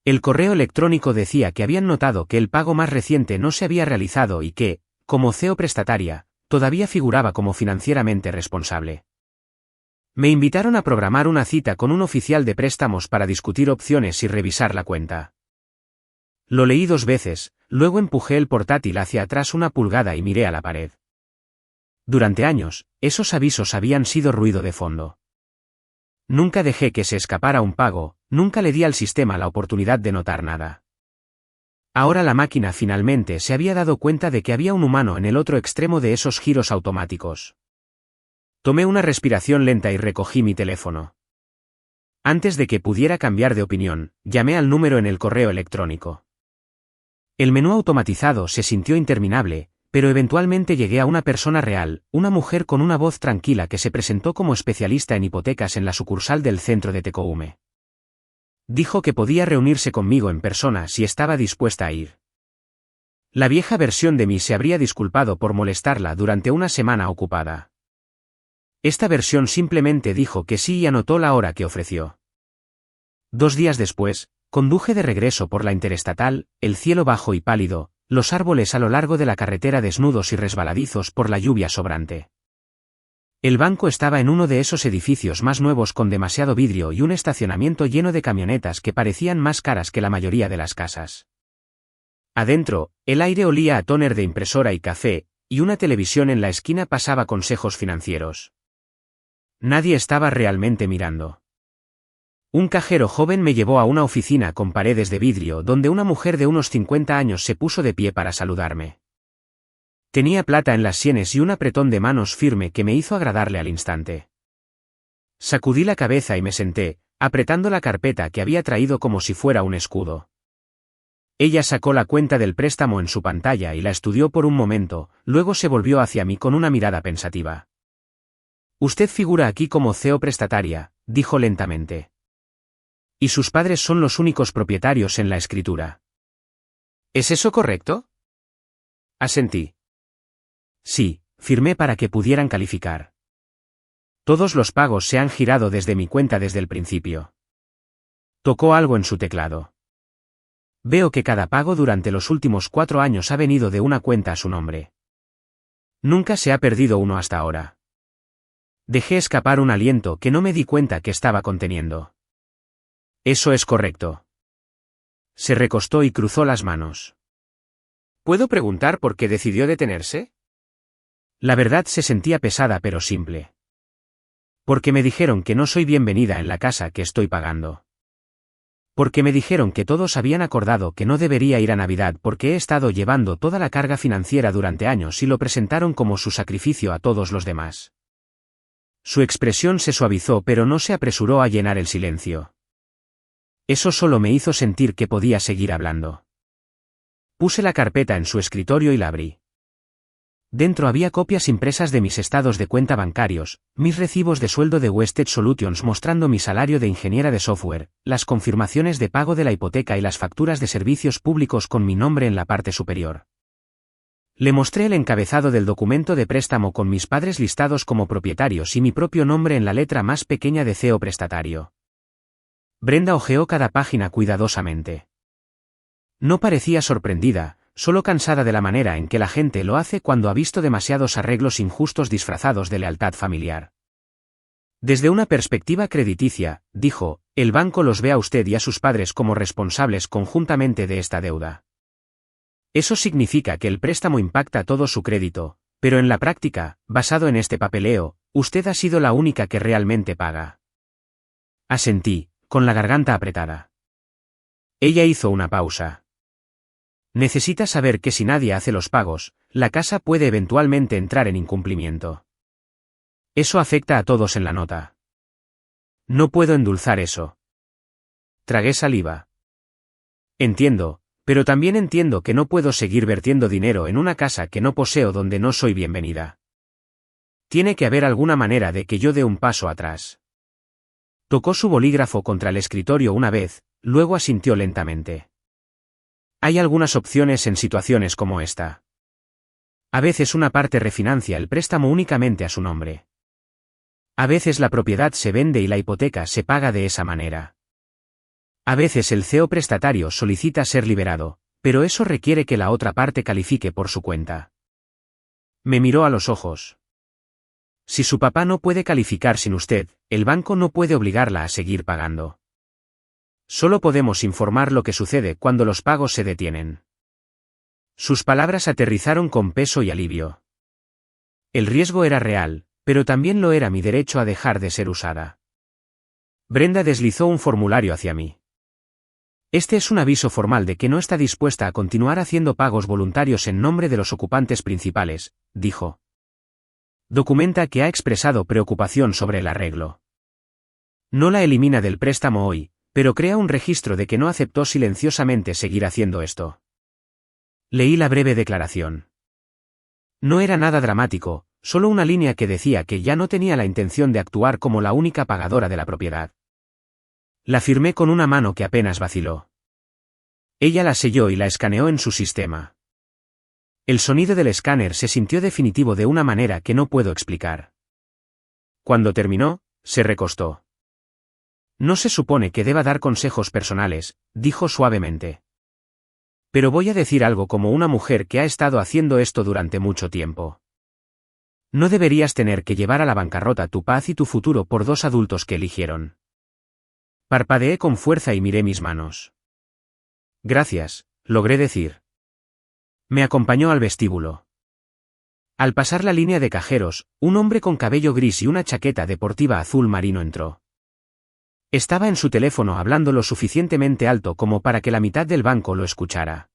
El correo electrónico decía que habían notado que el pago más reciente no se había realizado y que, como CEO prestataria, todavía figuraba como financieramente responsable. Me invitaron a programar una cita con un oficial de préstamos para discutir opciones y revisar la cuenta. Lo leí 2 veces, luego empujé el portátil hacia atrás 1 pulgada y miré a la pared. Durante años, esos avisos habían sido ruido de fondo. Nunca dejé que se escapara un pago, nunca le di al sistema la oportunidad de notar nada. Ahora la máquina finalmente se había dado cuenta de que había un humano en el otro extremo de esos giros automáticos. Tomé una respiración lenta y recogí mi teléfono. Antes de que pudiera cambiar de opinión, llamé al número en el correo electrónico. El menú automatizado se sintió interminable, pero eventualmente llegué a una persona real, una mujer con una voz tranquila que se presentó como especialista en hipotecas en la sucursal del centro de Tecoume. Dijo que podía reunirse conmigo en persona si estaba dispuesta a ir. La vieja versión de mí se habría disculpado por molestarla durante una semana ocupada. Esta versión simplemente dijo que sí y anotó la hora que ofreció. 2 días después, conduje de regreso por la interestatal, el cielo bajo y pálido, los árboles a lo largo de la carretera desnudos y resbaladizos por la lluvia sobrante. El banco estaba en uno de esos edificios más nuevos con demasiado vidrio y un estacionamiento lleno de camionetas que parecían más caras que la mayoría de las casas. Adentro, el aire olía a tóner de impresora y café, y una televisión en la esquina pasaba consejos financieros. Nadie estaba realmente mirando. Un cajero joven me llevó a una oficina con paredes de vidrio donde una mujer de unos 50 años se puso de pie para saludarme. Tenía plata en las sienes y un apretón de manos firme que me hizo agradarle al instante. Sacudí la cabeza y me senté, apretando la carpeta que había traído como si fuera un escudo. Ella sacó la cuenta del préstamo en su pantalla y la estudió por un momento, luego se volvió hacia mí con una mirada pensativa. Usted figura aquí como CEO prestataria, dijo lentamente. Y sus padres son los únicos propietarios en la escritura. ¿Es eso correcto? Asentí. Sí, firmé para que pudieran calificar. Todos los pagos se han girado desde mi cuenta desde el principio. Tocó algo en su teclado. Veo que cada pago durante los últimos 4 años ha venido de una cuenta a su nombre. Nunca se ha perdido uno hasta ahora. Dejé escapar un aliento que no me di cuenta que estaba conteniendo. Eso es correcto. Se recostó y cruzó las manos. ¿Puedo preguntar por qué decidió detenerse? La verdad se sentía pesada pero simple. Porque me dijeron que no soy bienvenida en la casa que estoy pagando. Porque me dijeron que todos habían acordado que no debería ir a Navidad porque he estado llevando toda la carga financiera durante años y lo presentaron como su sacrificio a todos los demás. Su expresión se suavizó pero no se apresuró a llenar el silencio. Eso solo me hizo sentir que podía seguir hablando. Puse la carpeta en su escritorio y la abrí. Dentro había copias impresas de mis estados de cuenta bancarios, mis recibos de sueldo de Wested Solutions mostrando mi salario de ingeniera de software, las confirmaciones de pago de la hipoteca y las facturas de servicios públicos con mi nombre en la parte superior. Le mostré el encabezado del documento de préstamo con mis padres listados como propietarios y mi propio nombre en la letra más pequeña de CEO prestatario. Brenda hojeó cada página cuidadosamente. No parecía sorprendida, solo cansada de la manera en que la gente lo hace cuando ha visto demasiados arreglos injustos disfrazados de lealtad familiar. Desde una perspectiva crediticia, dijo, el banco los ve a usted y a sus padres como responsables conjuntamente de esta deuda. Eso significa que el préstamo impacta todo su crédito, pero en la práctica, basado en este papeleo, usted ha sido la única que realmente paga. Asentí, con la garganta apretada. Ella hizo una pausa. Necesita saber que si nadie hace los pagos, la casa puede eventualmente entrar en incumplimiento. Eso afecta a todos en la nota. No puedo endulzar eso. Tragué saliva. Entiendo, pero también entiendo que no puedo seguir vertiendo dinero en una casa que no poseo donde no soy bienvenida. Tiene que haber alguna manera de que yo dé un paso atrás. Tocó su bolígrafo contra el escritorio una vez, luego asintió lentamente. Hay algunas opciones en situaciones como esta. A veces una parte refinancia el préstamo únicamente a su nombre. A veces la propiedad se vende y la hipoteca se paga de esa manera. A veces el CEO prestatario solicita ser liberado, pero eso requiere que la otra parte califique por su cuenta. Me miró a los ojos. Si su papá no puede calificar sin usted, el banco no puede obligarla a seguir pagando. Solo podemos informar lo que sucede cuando los pagos se detienen. Sus palabras aterrizaron con peso y alivio. El riesgo era real, pero también lo era mi derecho a dejar de ser usada. Brenda deslizó un formulario hacia mí. Este es un aviso formal de que no está dispuesta a continuar haciendo pagos voluntarios en nombre de los ocupantes principales, dijo. Documenta que ha expresado preocupación sobre el arreglo. No la elimina del préstamo hoy, pero crea un registro de que no aceptó silenciosamente seguir haciendo esto. Leí la breve declaración. No era nada dramático, solo una línea que decía que ya no tenía la intención de actuar como la única pagadora de la propiedad. La firmé con una mano que apenas vaciló. Ella la selló y la escaneó en su sistema. El sonido del escáner se sintió definitivo de una manera que no puedo explicar. Cuando terminó, se recostó. No se supone que deba dar consejos personales, dijo suavemente. Pero voy a decir algo como una mujer que ha estado haciendo esto durante mucho tiempo. No deberías tener que llevar a la bancarrota tu paz y tu futuro por dos adultos que eligieron. Parpadeé con fuerza y miré mis manos. Gracias, logré decir. Me acompañó al vestíbulo. Al pasar la línea de cajeros, un hombre con cabello gris y una chaqueta deportiva azul marino entró. Estaba en su teléfono hablando lo suficientemente alto como para que la mitad del banco lo escuchara.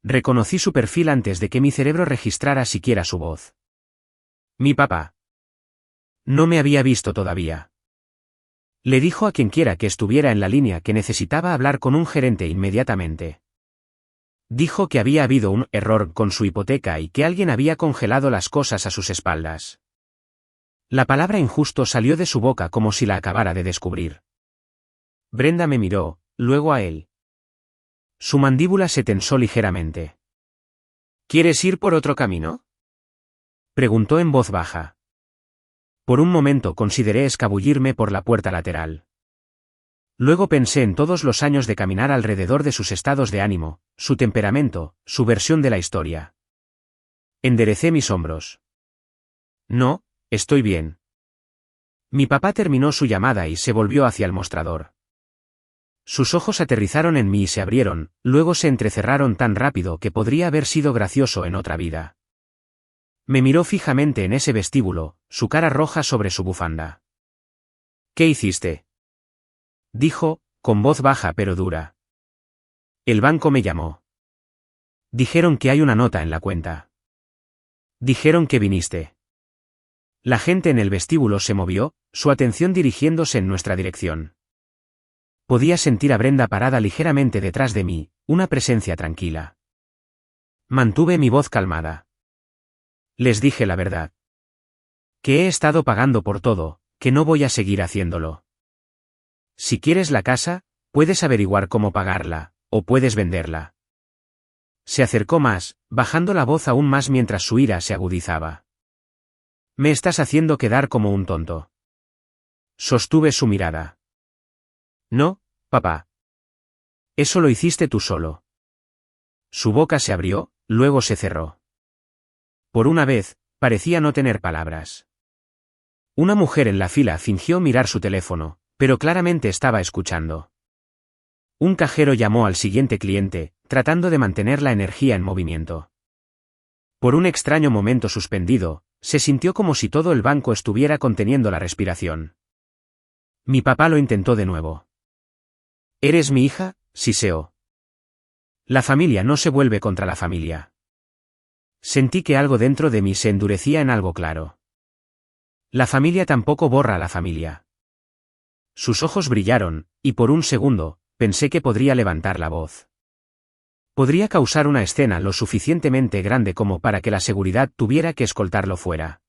Reconocí su perfil antes de que mi cerebro registrara siquiera su voz. Mi papá. No me había visto todavía. Le dijo a quien quiera que estuviera en la línea que necesitaba hablar con un gerente inmediatamente. Dijo que había habido un error con su hipoteca y que alguien había congelado las cosas a sus espaldas. La palabra injusto salió de su boca como si la acabara de descubrir. Brenda me miró, luego a él. Su mandíbula se tensó ligeramente. ¿Quieres ir por otro camino?, preguntó en voz baja. Por un momento consideré escabullirme por la puerta lateral. Luego pensé en todos los años de caminar alrededor de sus estados de ánimo, su temperamento, su versión de la historia. Enderecé mis hombros. No, estoy bien. Mi papá terminó su llamada y se volvió hacia el mostrador. Sus ojos aterrizaron en mí y se abrieron, luego se entrecerraron tan rápido que podría haber sido gracioso en otra vida. Me miró fijamente en ese vestíbulo, su cara roja sobre su bufanda. ¿Qué hiciste?, dijo, con voz baja pero dura. El banco me llamó. Dijeron que hay una nota en la cuenta. Dijeron que viniste. La gente en el vestíbulo se movió, su atención dirigiéndose en nuestra dirección. Podía sentir a Brenda parada ligeramente detrás de mí, una presencia tranquila. Mantuve mi voz calmada. Les dije la verdad. Que he estado pagando por todo, que no voy a seguir haciéndolo. Si quieres la casa, puedes averiguar cómo pagarla, o puedes venderla. Se acercó más, bajando la voz aún más mientras su ira se agudizaba. Me estás haciendo quedar como un tonto. Sostuve su mirada. No, papá. Eso lo hiciste tú solo. Su boca se abrió, luego se cerró. Por una vez, parecía no tener palabras. Una mujer en la fila fingió mirar su teléfono, pero claramente estaba escuchando. Un cajero llamó al siguiente cliente, tratando de mantener la energía en movimiento. Por un extraño momento suspendido, se sintió como si todo el banco estuviera conteniendo la respiración. Mi papá lo intentó de nuevo. ¿Eres mi hija?, siseó. La familia no se vuelve contra la familia. Sentí que algo dentro de mí se endurecía en algo claro. La familia tampoco borra a la familia. Sus ojos brillaron, y por un segundo, pensé que podría levantar la voz. Podría causar una escena lo suficientemente grande como para que la seguridad tuviera que escoltarlo fuera.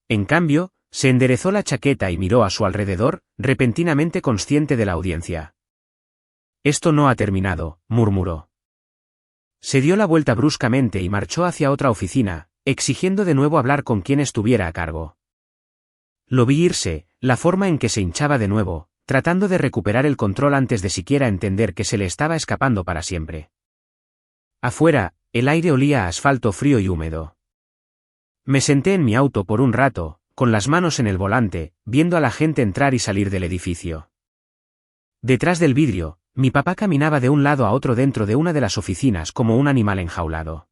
En cambio, se enderezó la chaqueta y miró a su alrededor, repentinamente consciente de la audiencia. «Esto no ha terminado», murmuró. Se dio la vuelta bruscamente y marchó hacia otra oficina, exigiendo de nuevo hablar con quien estuviera a cargo. Lo vi irse, la forma en que se hinchaba de nuevo, tratando de recuperar el control antes de siquiera entender que se le estaba escapando para siempre. Afuera, el aire olía a asfalto frío y húmedo. Me senté en mi auto por un rato, con las manos en el volante, viendo a la gente entrar y salir del edificio. Detrás del vidrio, mi papá caminaba de un lado a otro dentro de una de las oficinas como un animal enjaulado.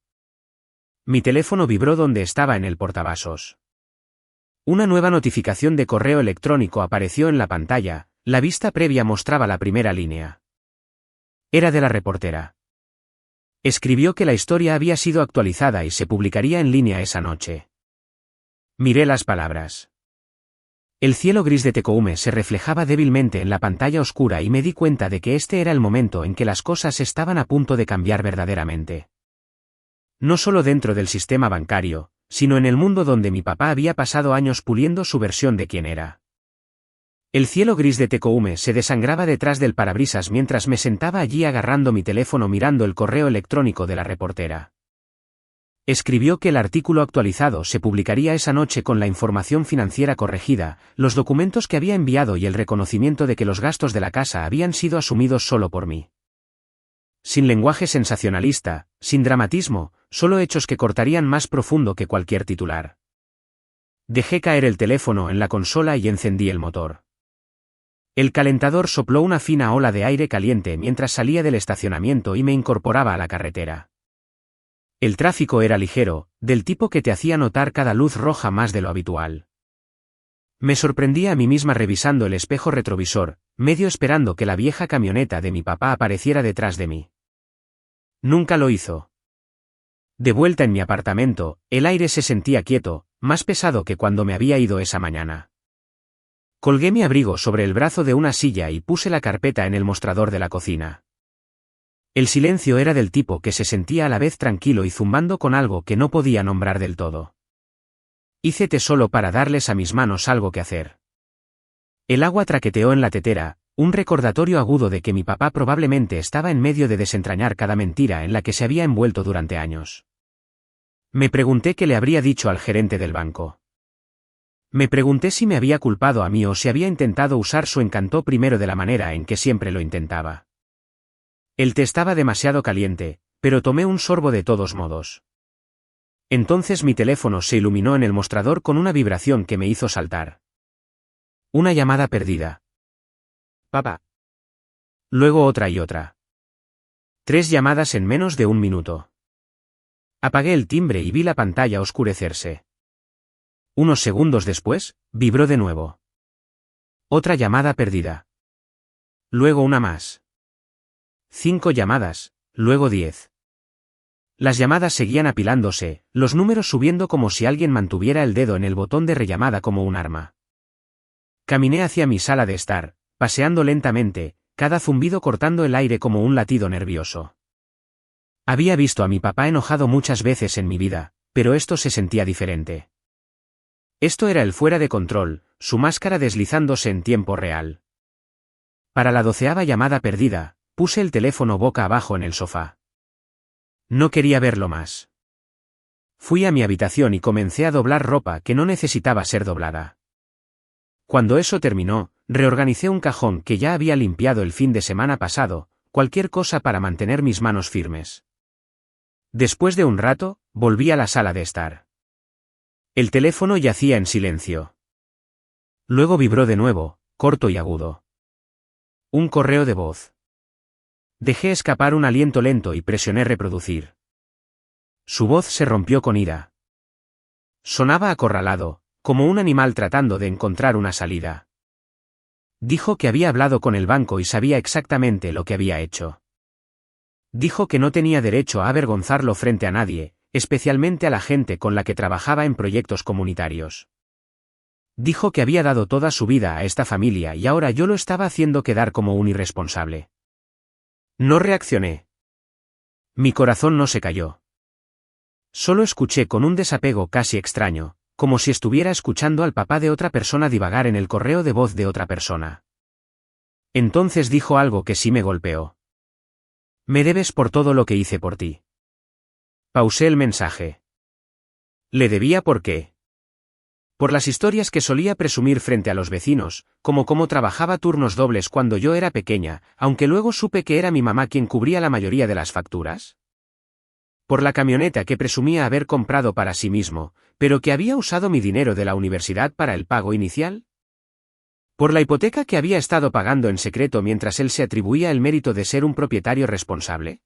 Mi teléfono vibró donde estaba en el portavasos. Una nueva notificación de correo electrónico apareció en la pantalla, la vista previa mostraba la primera línea. Era de la reportera. Escribió que la historia había sido actualizada y se publicaría en línea esa noche. Miré las palabras. El cielo gris de Tecoume se reflejaba débilmente en la pantalla oscura y me di cuenta de que este era el momento en que las cosas estaban a punto de cambiar verdaderamente. No solo dentro del sistema bancario, sino en el mundo donde mi papá había pasado años puliendo su versión de quién era. El cielo gris de Tecoume se desangraba detrás del parabrisas mientras me sentaba allí agarrando mi teléfono mirando el correo electrónico de la reportera. Escribió que el artículo actualizado se publicaría esa noche con la información financiera corregida, los documentos que había enviado y el reconocimiento de que los gastos de la casa habían sido asumidos solo por mí. Sin lenguaje sensacionalista, sin dramatismo, solo hechos que cortarían más profundo que cualquier titular. Dejé caer el teléfono en la consola y encendí el motor. El calentador sopló una fina ola de aire caliente mientras salía del estacionamiento y me incorporaba a la carretera. El tráfico era ligero, del tipo que te hacía notar cada luz roja más de lo habitual. Me sorprendía a mí misma revisando el espejo retrovisor, medio esperando que la vieja camioneta de mi papá apareciera detrás de mí. Nunca lo hizo. De vuelta en mi apartamento, el aire se sentía quieto, más pesado que cuando me había ido esa mañana. Colgué mi abrigo sobre el brazo de una silla y puse la carpeta en el mostrador de la cocina. El silencio era del tipo que se sentía a la vez tranquilo y zumbando con algo que no podía nombrar del todo. Hice té solo para darles a mis manos algo que hacer. El agua traqueteó en la tetera, un recordatorio agudo de que mi papá probablemente estaba en medio de desentrañar cada mentira en la que se había envuelto durante años. Me pregunté qué le habría dicho al gerente del banco. Me pregunté si me había culpado a mí o si había intentado usar su encanto primero de la manera en que siempre lo intentaba. El té estaba demasiado caliente, pero tomé un sorbo de todos modos. Entonces mi teléfono se iluminó en el mostrador con una vibración que me hizo saltar. Una llamada perdida. Papá. Luego otra y otra. 3 llamadas en menos de un minuto. Apagué el timbre y vi la pantalla oscurecerse. Unos segundos después, vibró de nuevo. Otra llamada perdida. Luego una más. 5 llamadas, luego 10. Las llamadas seguían apilándose, los números subiendo como si alguien mantuviera el dedo en el botón de rellamada como un arma. Caminé hacia mi sala de estar, paseando lentamente, cada zumbido cortando el aire como un latido nervioso. Había visto a mi papá enojado muchas veces en mi vida, pero esto se sentía diferente. Esto era el fuera de control, su máscara deslizándose en tiempo real. Para la 12ª llamada perdida, puse el teléfono boca abajo en el sofá. No quería verlo más. Fui a mi habitación y comencé a doblar ropa que no necesitaba ser doblada. Cuando eso terminó, reorganicé un cajón que ya había limpiado el fin de semana pasado, cualquier cosa para mantener mis manos firmes. Después de un rato, volví a la sala de estar. El teléfono yacía en silencio. Luego vibró de nuevo, corto y agudo. Un correo de voz. Dejé escapar un aliento lento y presioné reproducir. Su voz se rompió con ira. Sonaba acorralado, como un animal tratando de encontrar una salida. Dijo que había hablado con el banco y sabía exactamente lo que había hecho. Dijo que no tenía derecho a avergonzarlo frente a nadie, especialmente a la gente con la que trabajaba en proyectos comunitarios. Dijo que había dado toda su vida a esta familia y ahora yo lo estaba haciendo quedar como un irresponsable. No reaccioné. Mi corazón no se cayó. Solo escuché con un desapego casi extraño, como si estuviera escuchando al papá de otra persona divagar en el correo de voz de otra persona. Entonces dijo algo que sí me golpeó. Me debes por todo lo que hice por ti. Pausé el mensaje. ¿Le debía por qué? Por las historias que solía presumir frente a los vecinos, como cómo trabajaba turnos dobles cuando yo era pequeña, aunque luego supe que era mi mamá quien cubría la mayoría de las facturas. Por la camioneta que presumía haber comprado para sí mismo, pero que había usado mi dinero de la universidad para el pago inicial. Por la hipoteca que había estado pagando en secreto mientras él se atribuía el mérito de ser un propietario responsable.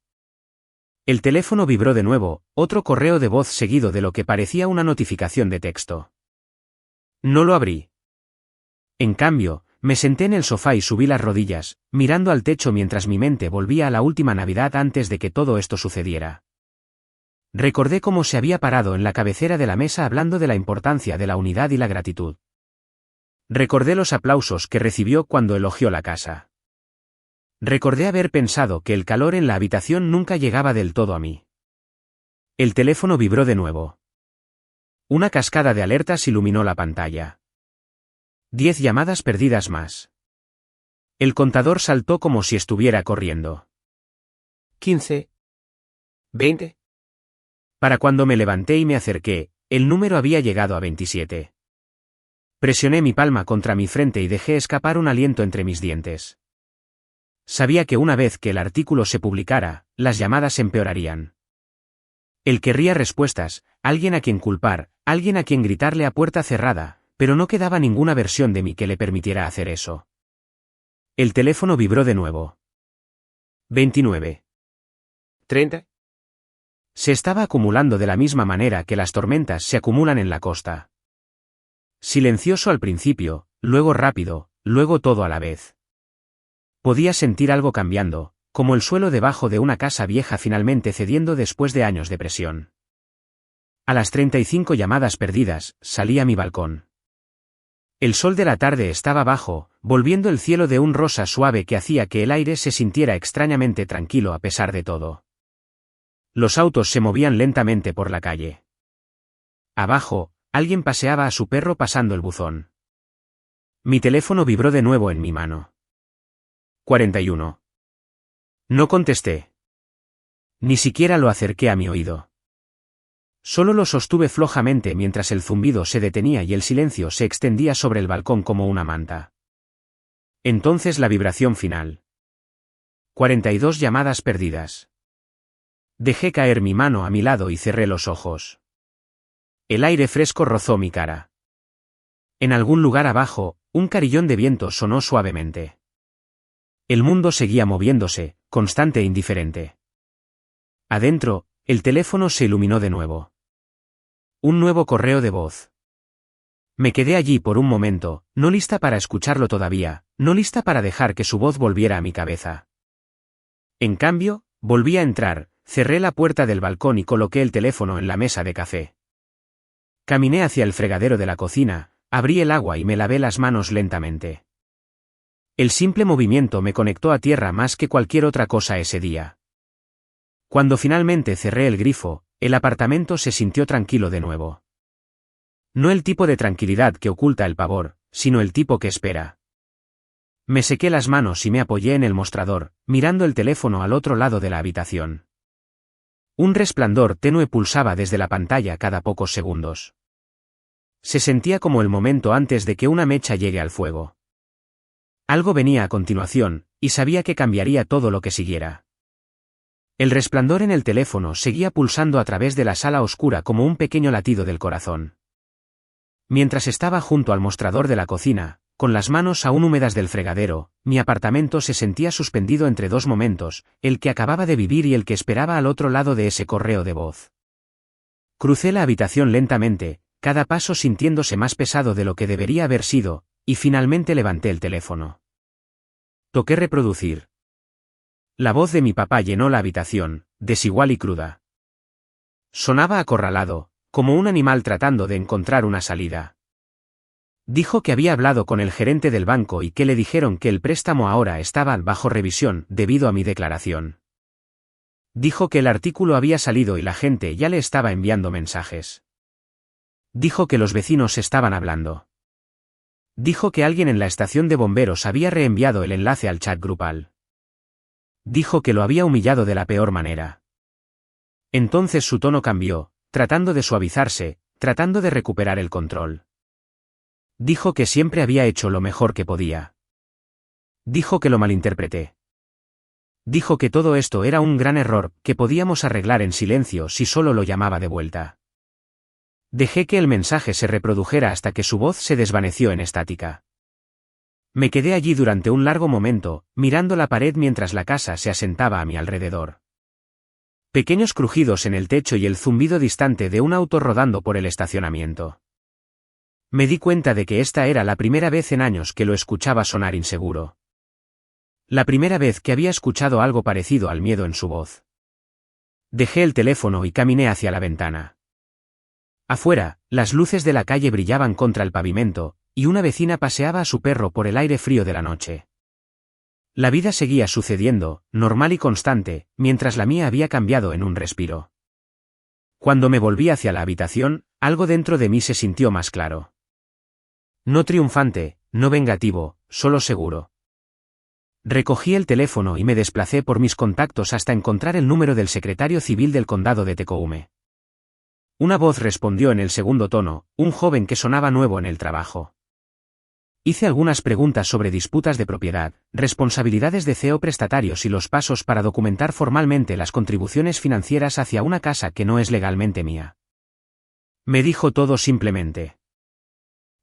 El teléfono vibró de nuevo, otro correo de voz seguido de lo que parecía una notificación de texto. No lo abrí. En cambio, me senté en el sofá y subí las rodillas, mirando al techo mientras mi mente volvía a la última Navidad antes de que todo esto sucediera. Recordé cómo se había parado en la cabecera de la mesa hablando de la importancia de la unidad y la gratitud. Recordé los aplausos que recibió cuando elogió la casa. Recordé haber pensado que el calor en la habitación nunca llegaba del todo a mí. El teléfono vibró de nuevo. Una cascada de alertas iluminó la pantalla. 10 llamadas perdidas más. El contador saltó como si estuviera corriendo. 15. 20. Para cuando me levanté y me acerqué, el número había llegado a 27. Presioné mi palma contra mi frente y dejé escapar un aliento entre mis dientes. Sabía que una vez que el artículo se publicara, las llamadas empeorarían. Él querría respuestas, alguien a quien culpar, alguien a quien gritarle a puerta cerrada, pero no quedaba ninguna versión de mí que le permitiera hacer eso. El teléfono vibró de nuevo. 29. 30. Se estaba acumulando de la misma manera que las tormentas se acumulan en la costa. Silencioso al principio, luego rápido, luego todo a la vez. Podía sentir algo cambiando, como el suelo debajo de una casa vieja finalmente cediendo después de años de presión. A las 35 llamadas perdidas, salí a mi balcón. El sol de la tarde estaba bajo, volviendo el cielo de un rosa suave que hacía que el aire se sintiera extrañamente tranquilo a pesar de todo. Los autos se movían lentamente por la calle. Abajo, alguien paseaba a su perro pasando el buzón. Mi teléfono vibró de nuevo en mi mano. 41. No contesté. Ni siquiera lo acerqué a mi oído. Solo lo sostuve flojamente mientras el zumbido se detenía y el silencio se extendía sobre el balcón como una manta. Entonces la vibración final. 42 llamadas perdidas. Dejé caer mi mano a mi lado y cerré los ojos. El aire fresco rozó mi cara. En algún lugar abajo, un carillón de viento sonó suavemente. El mundo seguía moviéndose, constante e indiferente. Adentro, el teléfono se iluminó de nuevo. Un nuevo correo de voz. Me quedé allí por un momento, no lista para escucharlo todavía, no lista para dejar que su voz volviera a mi cabeza. En cambio, volví a entrar, cerré la puerta del balcón y coloqué el teléfono en la mesa de café. Caminé hacia el fregadero de la cocina, abrí el agua y me lavé las manos lentamente. El simple movimiento me conectó a tierra más que cualquier otra cosa ese día. Cuando finalmente cerré el grifo, el apartamento se sintió tranquilo de nuevo. No el tipo de tranquilidad que oculta el pavor, sino el tipo que espera. Me sequé las manos y me apoyé en el mostrador, mirando el teléfono al otro lado de la habitación. Un resplandor tenue pulsaba desde la pantalla cada pocos segundos. Se sentía como el momento antes de que una mecha llegue al fuego. Algo venía a continuación, y sabía que cambiaría todo lo que siguiera. El resplandor en el teléfono seguía pulsando a través de la sala oscura como un pequeño latido del corazón. Mientras estaba junto al mostrador de la cocina, con las manos aún húmedas del fregadero, mi apartamento se sentía suspendido entre dos momentos, el que acababa de vivir y el que esperaba al otro lado de ese correo de voz. Crucé la habitación lentamente, cada paso sintiéndose más pesado de lo que debería haber sido, y finalmente levanté el teléfono. Toqué reproducir. La voz de mi papá llenó la habitación, desigual y cruda. Sonaba acorralado, como un animal tratando de encontrar una salida. Dijo que había hablado con el gerente del banco y que le dijeron que el préstamo ahora estaba bajo revisión debido a mi declaración. Dijo que el artículo había salido y la gente ya le estaba enviando mensajes. Dijo que los vecinos estaban hablando. Dijo que alguien en la estación de bomberos había reenviado el enlace al chat grupal. Dijo que lo había humillado de la peor manera. Entonces su tono cambió, tratando de suavizarse, tratando de recuperar el control. Dijo que siempre había hecho lo mejor que podía. Dijo que lo malinterpreté. Dijo que todo esto era un gran error, que podíamos arreglar en silencio si solo lo llamaba de vuelta. Dejé que el mensaje se reprodujera hasta que su voz se desvaneció en estática. Me quedé allí durante un largo momento, mirando la pared mientras la casa se asentaba a mi alrededor. Pequeños crujidos en el techo y el zumbido distante de un auto rodando por el estacionamiento. Me di cuenta de que esta era la primera vez en años que lo escuchaba sonar inseguro. La primera vez que había escuchado algo parecido al miedo en su voz. Dejé el teléfono y caminé hacia la ventana. Afuera, las luces de la calle brillaban contra el pavimento, y una vecina paseaba a su perro por el aire frío de la noche. La vida seguía sucediendo, normal y constante, mientras la mía había cambiado en un respiro. Cuando me volví hacia la habitación, algo dentro de mí se sintió más claro. No triunfante, no vengativo, solo seguro. Recogí el teléfono y me desplacé por mis contactos hasta encontrar el número del secretario civil del condado de Tecoume. Una voz respondió en el segundo tono, un joven que sonaba nuevo en el trabajo. Hice algunas preguntas sobre disputas de propiedad, responsabilidades de CEO prestatarios y los pasos para documentar formalmente las contribuciones financieras hacia una casa que no es legalmente mía. Me dijo todo simplemente.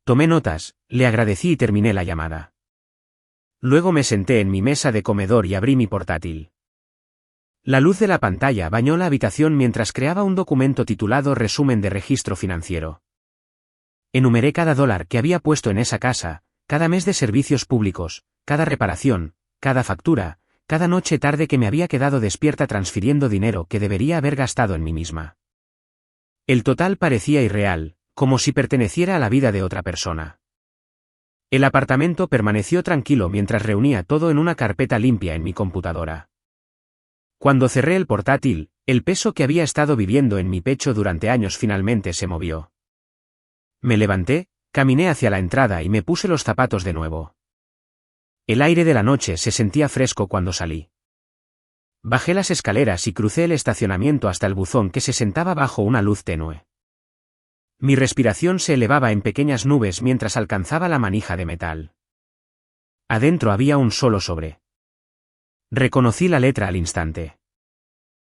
Tomé notas, le agradecí y terminé la llamada. Luego me senté en mi mesa de comedor y abrí mi portátil. La luz de la pantalla bañó la habitación mientras creaba un documento titulado Resumen de Registro Financiero. Enumeré cada dólar que había puesto en esa casa, cada mes de servicios públicos, cada reparación, cada factura, cada noche tarde que me había quedado despierta transfiriendo dinero que debería haber gastado en mí misma. El total parecía irreal, como si perteneciera a la vida de otra persona. El apartamento permaneció tranquilo mientras reunía todo en una carpeta limpia en mi computadora. Cuando cerré el portátil, el peso que había estado viviendo en mi pecho durante años finalmente se movió. Me levanté, caminé hacia la entrada y me puse los zapatos de nuevo. El aire de la noche se sentía fresco cuando salí. Bajé las escaleras y crucé el estacionamiento hasta el buzón que se sentaba bajo una luz tenue. Mi respiración se elevaba en pequeñas nubes mientras alcanzaba la manija de metal. Adentro había un solo sobre. Reconocí la letra al instante.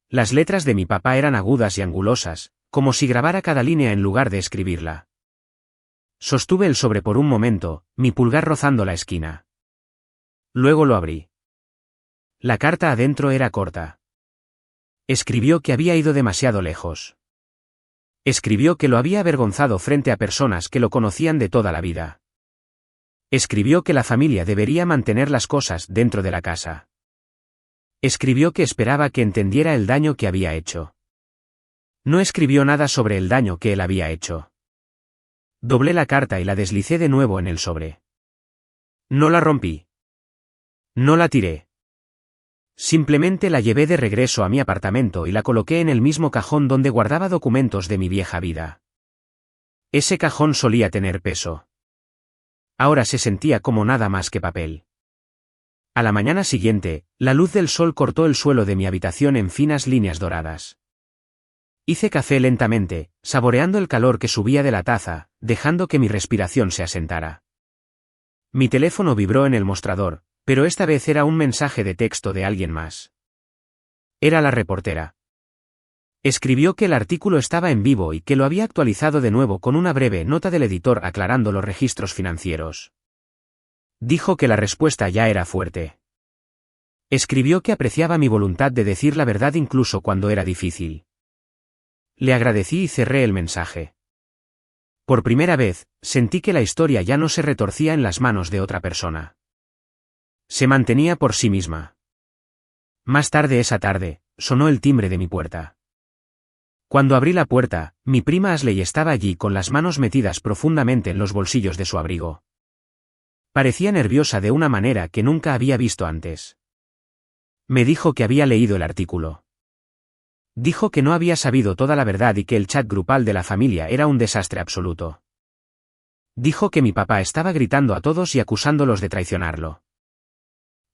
Las letras de mi papá eran agudas y angulosas, como si grabara cada línea en lugar de escribirla. Sostuve el sobre por un momento, mi pulgar rozando la esquina. Luego lo abrí. La carta adentro era corta. Escribió que había ido demasiado lejos. Escribió que lo había avergonzado frente a personas que lo conocían de toda la vida. Escribió que la familia debería mantener las cosas dentro de la casa. Escribió que esperaba que entendiera el daño que había hecho. No escribió nada sobre el daño que él había hecho. Doblé la carta y la deslicé de nuevo en el sobre. No la rompí. No la tiré. Simplemente la llevé de regreso a mi apartamento y la coloqué en el mismo cajón donde guardaba documentos de mi vieja vida. Ese cajón solía tener peso. Ahora se sentía como nada más que papel. A la mañana siguiente, la luz del sol cortó el suelo de mi habitación en finas líneas doradas. Hice café lentamente, saboreando el calor que subía de la taza, dejando que mi respiración se asentara. Mi teléfono vibró en el mostrador, pero esta vez era un mensaje de texto de alguien más. Era la reportera. Escribió que el artículo estaba en vivo y que lo había actualizado de nuevo con una breve nota del editor aclarando los registros financieros. Dijo que la respuesta ya era fuerte. Escribió que apreciaba mi voluntad de decir la verdad incluso cuando era difícil. Le agradecí y cerré el mensaje. Por primera vez, sentí que la historia ya no se retorcía en las manos de otra persona. Se mantenía por sí misma. Más tarde esa tarde, sonó el timbre de mi puerta. Cuando abrí la puerta, mi prima Ashley estaba allí con las manos metidas profundamente en los bolsillos de su abrigo. Parecía nerviosa de una manera que nunca había visto antes. Me dijo que había leído el artículo. Dijo que no había sabido toda la verdad y que el chat grupal de la familia era un desastre absoluto. Dijo que mi papá estaba gritando a todos y acusándolos de traicionarlo.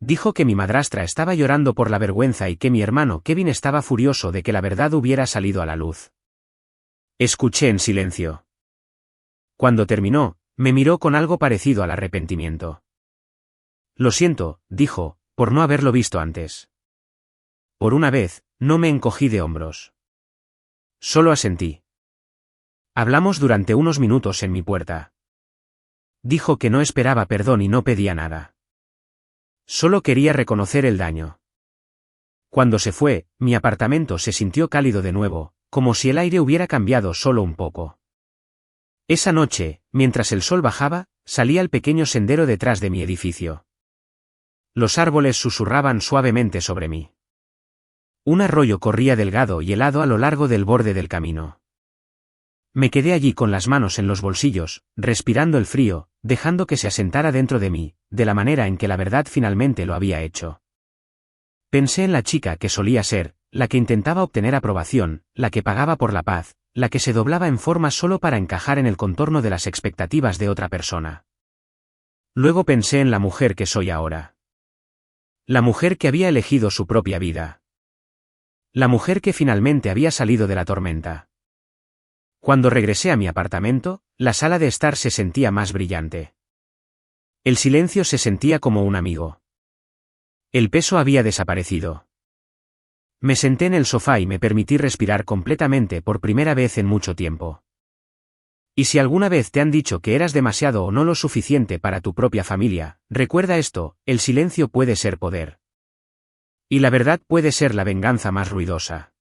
Dijo que mi madrastra estaba llorando por la vergüenza y que mi hermano Kevin estaba furioso de que la verdad hubiera salido a la luz. Escuché en silencio. Cuando terminó, me miró con algo parecido al arrepentimiento. Lo siento, dijo, por no haberlo visto antes. Por una vez, no me encogí de hombros. Solo asentí. Hablamos durante unos minutos en mi puerta. Dijo que no esperaba perdón y no pedía nada. Solo quería reconocer el daño. Cuando se fue, mi apartamento se sintió cálido de nuevo, como si el aire hubiera cambiado solo un poco. Esa noche, mientras el sol bajaba, salí al pequeño sendero detrás de mi edificio. Los árboles susurraban suavemente sobre mí. Un arroyo corría delgado y helado a lo largo del borde del camino. Me quedé allí con las manos en los bolsillos, respirando el frío, dejando que se asentara dentro de mí, de la manera en que la verdad finalmente lo había hecho. Pensé en la chica que solía ser, la que intentaba obtener aprobación, la que pagaba por la paz, la que se doblaba en forma solo para encajar en el contorno de las expectativas de otra persona. Luego pensé en la mujer que soy ahora. La mujer que había elegido su propia vida. La mujer que finalmente había salido de la tormenta. Cuando regresé a mi apartamento, la sala de estar se sentía más brillante. El silencio se sentía como un amigo. El peso había desaparecido. Me senté en el sofá y me permití respirar completamente por primera vez en mucho tiempo. Y si alguna vez te han dicho que eras demasiado o no lo suficiente para tu propia familia, recuerda esto: el silencio puede ser poder. Y la verdad puede ser la venganza más ruidosa.